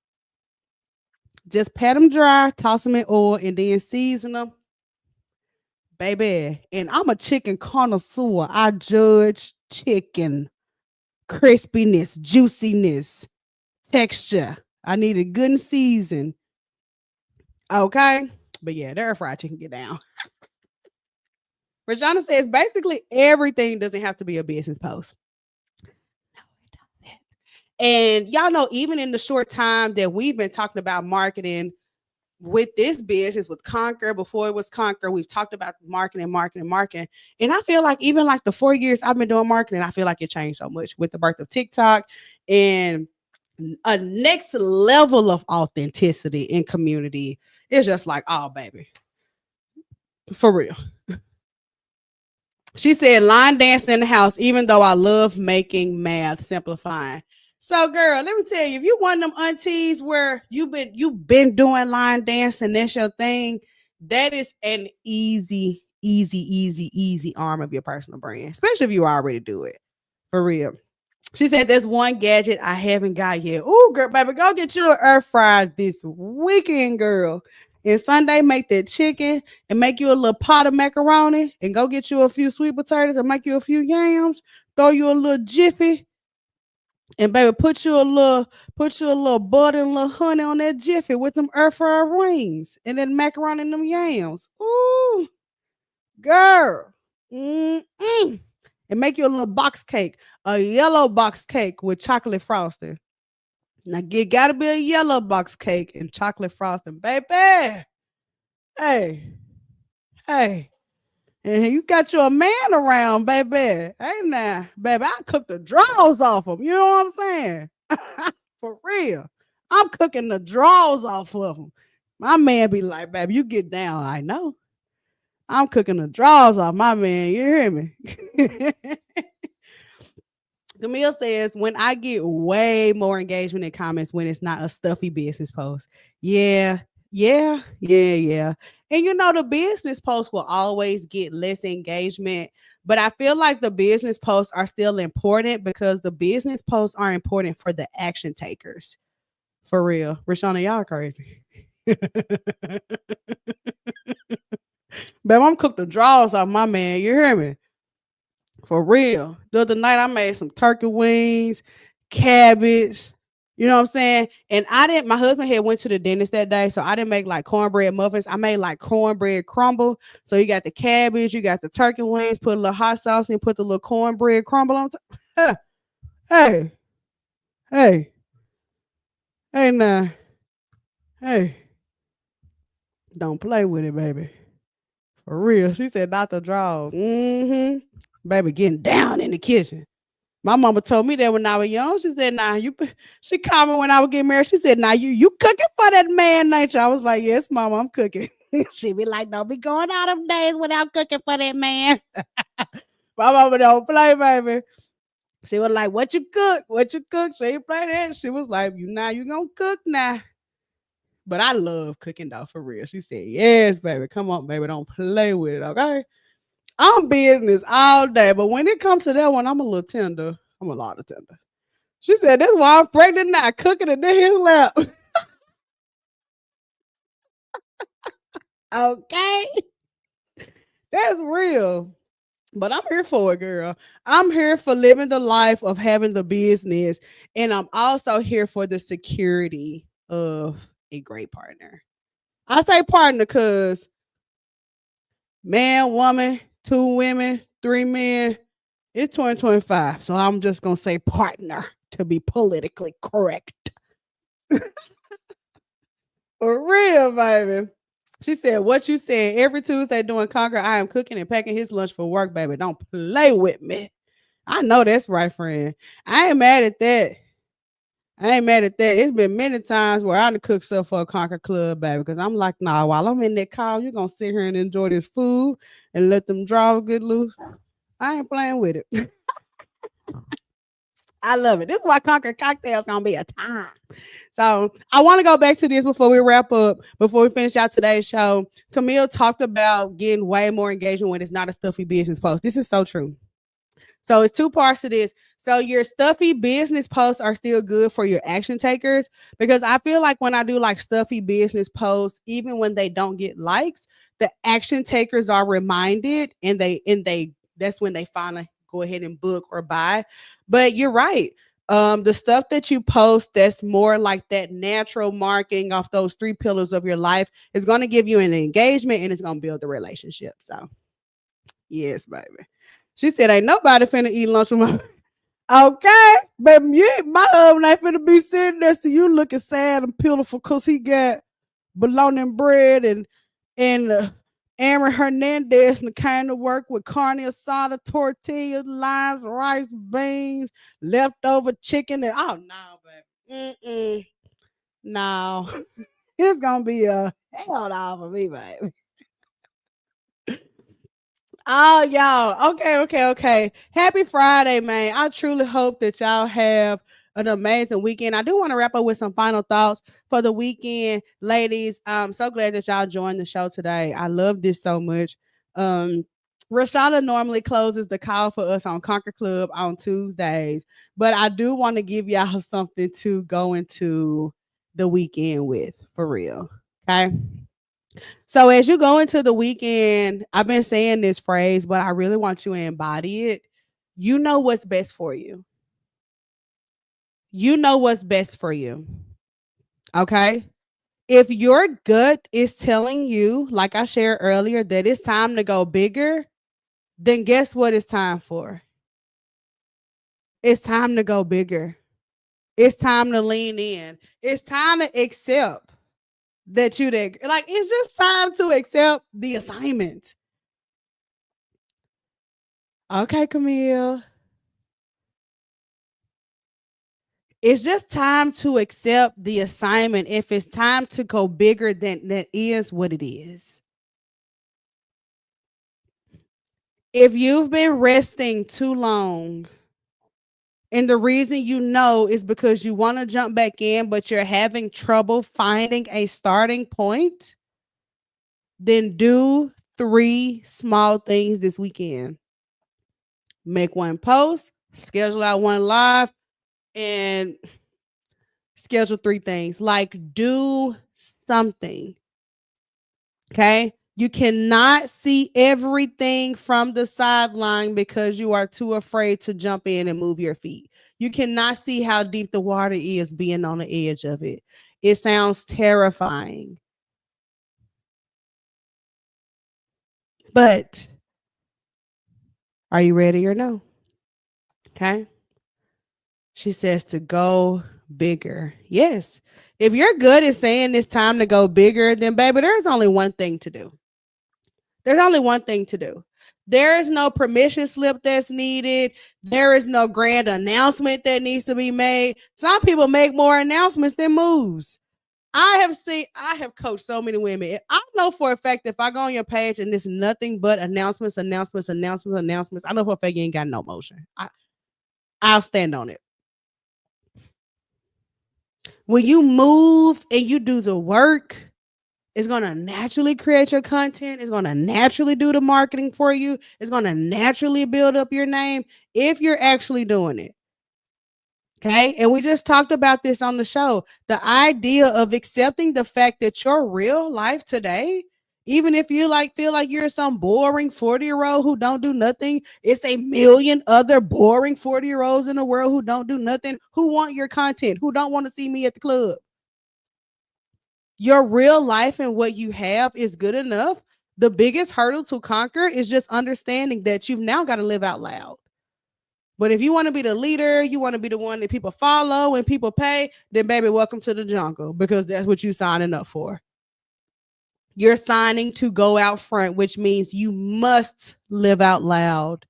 Just pat them dry, toss them in oil, and then season them. Baby, and I'm a chicken connoisseur. I judge chicken crispiness, juiciness, texture. I need it good and seasoned. Okay. But yeah, the air fried chicken get down. Rashana says basically everything doesn't have to be a business post. No, it doesn't. And y'all know, even in the short time that we've been talking about marketing with this business, with Conquer, before it was Conquer, we've talked about marketing. And I feel like even like the 4 years I've been doing marketing, I feel like it changed so much with the birth of TikTok and a next level of authenticity in community. It's just like, oh, baby. For real. She said, line dancing in the house, even though I love making math simplifying. So, girl, let me tell you, if you one of them aunties where you've been doing line dancing, that's your thing, that is an easy arm of your personal brand, especially if you already do it. For real. She said, there's one gadget I haven't got yet. Oh, girl, baby, go get you an air fryer this weekend, girl. And Sunday, make that chicken and make you a little pot of macaroni and go get you a few sweet potatoes and make you a few yams. Throw you a little jiffy. And baby, put you a little butter and a little honey on that jiffy with them air fryer wings and then macaroni and them yams. Ooh, girl. Mm-mm. And make you a little box cake, a yellow box cake with chocolate frosting. Now, it gotta be a yellow box cake and chocolate frosting, baby. Hey, hey. And you got your man around, baby. Hey, now, baby, I cook the drawers off him. You know what I'm saying? For real. I'm cooking the drawers off of him. My man be like, baby, you get down. I know. I'm cooking the drawers off my man. You hear me? Camille says, when I get way more engagement in comments when it's not a stuffy business post. Yeah. And you know, the business posts will always get less engagement, but I feel like the business posts are still important because the business posts are important for the action takers. For real. Rashana, y'all crazy. Babe, I'm cooked the draws off my man. You hear me? For real. The other night I made some turkey wings, cabbage. You know what I'm saying? And I didn't, my husband had went to the dentist that day, so I didn't make like cornbread muffins. I made like cornbread crumble. So you got the cabbage, you got the turkey wings, put a little hot sauce and put the little cornbread crumble on top. Hey, hey, hey now. Hey, don't play with it, baby. For real. She said, Dr. Draw. Mm-hmm. Baby getting down in the kitchen. My mama told me that when I was young. She said, "Nah, She called me when I was getting married. She said, "Nah, you cooking for that man, ain't you?" I was like, "Yes, mama, I'm cooking." She be like, "Don't be going all them days without cooking for that man." My mama don't play, baby. She was like, "What you cook? What you cook?" She ain't play that. She was like, you gonna cook now." But I love cooking though, for real. She said, "Yes, baby. Come on, baby. Don't play with it, okay?" I'm business all day, but when it comes to that one, I'm a little tender. I'm a lot of tender. She said, "That's why I'm pregnant now, cooking it in his lap." Okay, that's real. But I'm here for it, girl. I'm here for living the life of having the business, and I'm also here for the security of a great partner. I say partner because man, woman, two women, three men. It's 2025, so I'm just gonna say partner to be politically correct. For real, baby. She said, "What you said every Tuesday doing Conquer, I am cooking and packing his lunch for work, baby. Don't play with me." I know that's right, friend. I ain't mad at that. I ain't mad at that. It's been many times where I done cook stuff for a Conquer Club, baby, because I'm like, nah, while I'm in that call, you're going to sit here and enjoy this food and let them draw get loose. I ain't playing with it. I love it. This is why Conquer Cocktails gonna be a time. So I want to go back to this before we wrap up, before we finish out today's show. Camille talked about getting way more engagement when it's not a stuffy business post. This is so true. So it's two parts to this. So your stuffy business posts are still good for your action takers because I feel like when I do like stuffy business posts, even when they don't get likes, the action takers are reminded and they that's when they finally go ahead and book or buy. But you're right. The stuff that you post that's more like that natural marketing off those three pillars of your life is going to give you an engagement and it's going to build a relationship. So yes, baby. She said, "Ain't nobody finna eat lunch with my." Okay, baby, my husband ain't finna be sitting there to you looking sad and pitiful because he got bologna and bread and Aaron Hernandez and the kind of work with carne asada, tortillas, limes, rice, beans, leftover chicken, and oh no, baby, no, it's gonna be a hell no for me, baby. Oh, y'all. Okay, okay, okay. Happy Friday, man. I truly hope that y'all have an amazing weekend. I do want to wrap up with some final thoughts for the weekend, ladies. I'm so glad that y'all joined the show today. I love this so much. Um, Rashada normally closes the call for us on Conquer Club on Tuesdays, but I do want to give y'all something to go into the weekend with for real. Okay. So as you go into the weekend, I've been saying this phrase, but I really want you to embody it. You know what's best for you. You know what's best for you. Okay. If your gut is telling you, like I shared earlier, that it's time to go bigger, then guess what it's time for? It's time to go bigger. It's time to lean in. It's time to accept that you did. Like, it's just time to accept the assignment. Okay, Camille. It's just time to accept the assignment. If it's time to go bigger, than that is what it is. If you've been resting too long, and the reason you know is because you want to jump back in, but you're having trouble finding a starting point, then do 3 small things this weekend. Make one post, schedule out one live, and schedule 3 things. Like, do something. Okay? You cannot see everything from the sideline because you are too afraid to jump in and move your feet. You cannot see how deep the water is being on the edge of it. It sounds terrifying. But are you ready or no? Okay. She says to go bigger. Yes. If you're good at saying it's time to go bigger, then baby, there's only one thing to do. There's only one thing to do. There is no permission slip that's needed. There is no grand announcement that needs to be made. Some people make more announcements than moves. I have coached so many women. I know for a fact if I go on your page and it's nothing but announcements, I know for a fact you ain't got no motion. I'll stand on it. When you move and you do the work, it's going to naturally create your content. It's going to naturally do the marketing for you. It's going to naturally build up your name if you're actually doing it. Okay. And we just talked about this on the show. The idea of accepting the fact that your real life today, even if you feel like you're some boring 40-year-old who don't do nothing, it's a million other boring 40-year-olds in the world who don't do nothing, who want your content, who don't want to see me at the club. Your real life and what you have is good enough. The biggest hurdle to conquer is just understanding that you've now got to live out loud. But if you want to be the leader, you want to be the one that people follow and people pay, then baby, welcome to the jungle, because that's what you're signing up for. You're signing to go out front, which means you must live out loud.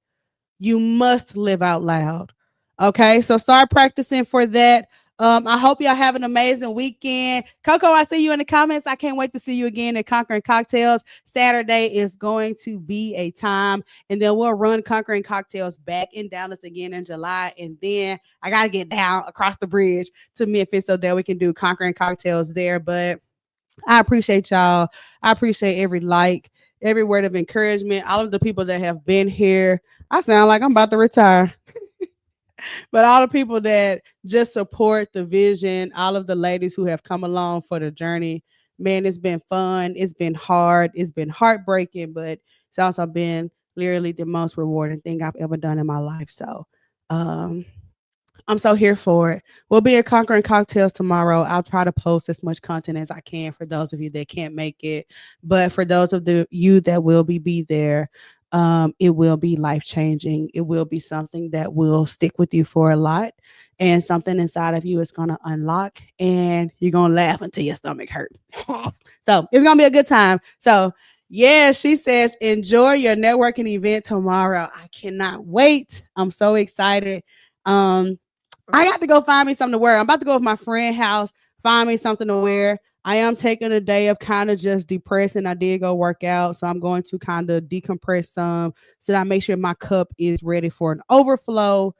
You must live out loud. Okay, so start practicing for that. I hope y'all have an amazing weekend. Coco, I see you in the comments. I can't wait to see you again at Conquering Cocktails. Saturday is going to be a time, and then we'll run Conquering Cocktails back in Dallas again in July. And then I got to get down across the bridge to Memphis so that we can do Conquering Cocktails there. But I appreciate y'all. I appreciate every like, every word of encouragement, all of the people that have been here. I sound like I'm about to retire. But all the people that just support the vision, all of the ladies who have come along for the journey, man, it's been fun. It's been hard. It's been heartbreaking, but it's also been literally the most rewarding thing I've ever done in my life. So I'm so here for it. We'll be at Conquering Cocktails tomorrow. I'll try to post as much content as I can for those of you that can't make it. But for those of you that will be there, it will be life-changing. It will be something that will stick with you for a lot, and something inside of you is going to unlock, and you're going to laugh until your stomach hurt. So it's going to be a good time. So yeah, she says, enjoy your networking event tomorrow. I cannot wait. I'm so excited. I got to go find me something to wear. I'm about to go with my friend's house, find me something to wear. I am taking a day of kind of just depressing. I did go work out, so I'm going to kind of decompress some so that I make sure my cup is ready for an overflow,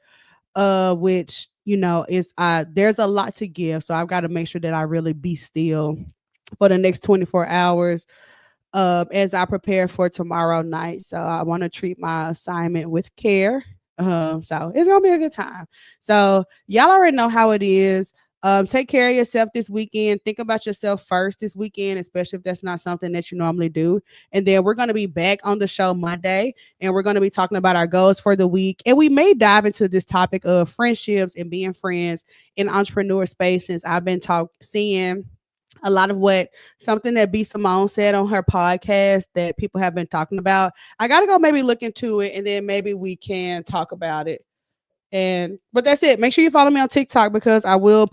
which, is there's a lot to give. So I've got to make sure that I really be still for the next 24 hours as I prepare for tomorrow night. So I want to treat my assignment with care. So it's going to be a good time. So y'all already know how it is. Take care of yourself this weekend. Think about yourself first this weekend, especially if that's not something that you normally do. And then we're going to be back on the show Monday, and we're going to be talking about our goals for the week. And we may dive into this topic of friendships and being friends in entrepreneur space, since I've been seeing a lot of something that B. Simone said on her podcast that people have been talking about. I got to go maybe look into it, and then maybe we can talk about it. But that's it. Make sure you follow me on TikTok, because I will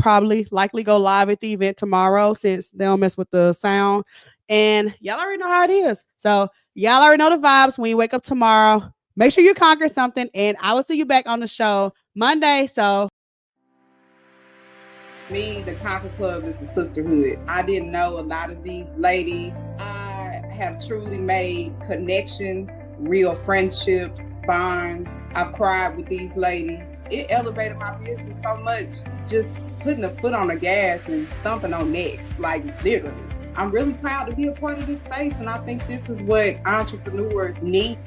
likely go live at the event tomorrow, since they don't mess with the sound. And y'all already know how it is. So y'all already know the vibes. When you wake up tomorrow, make sure you conquer something, and I will see you back on the show Monday. So me, the Conquer Club is the sisterhood. I didn't know a lot of these ladies. I have truly made connections, real friendships, bonds. I've cried with these ladies. It elevated my business so much, just putting a foot on the gas and stomping on necks, like literally. I'm really proud to be a part of this space. And I think this is what entrepreneurs need.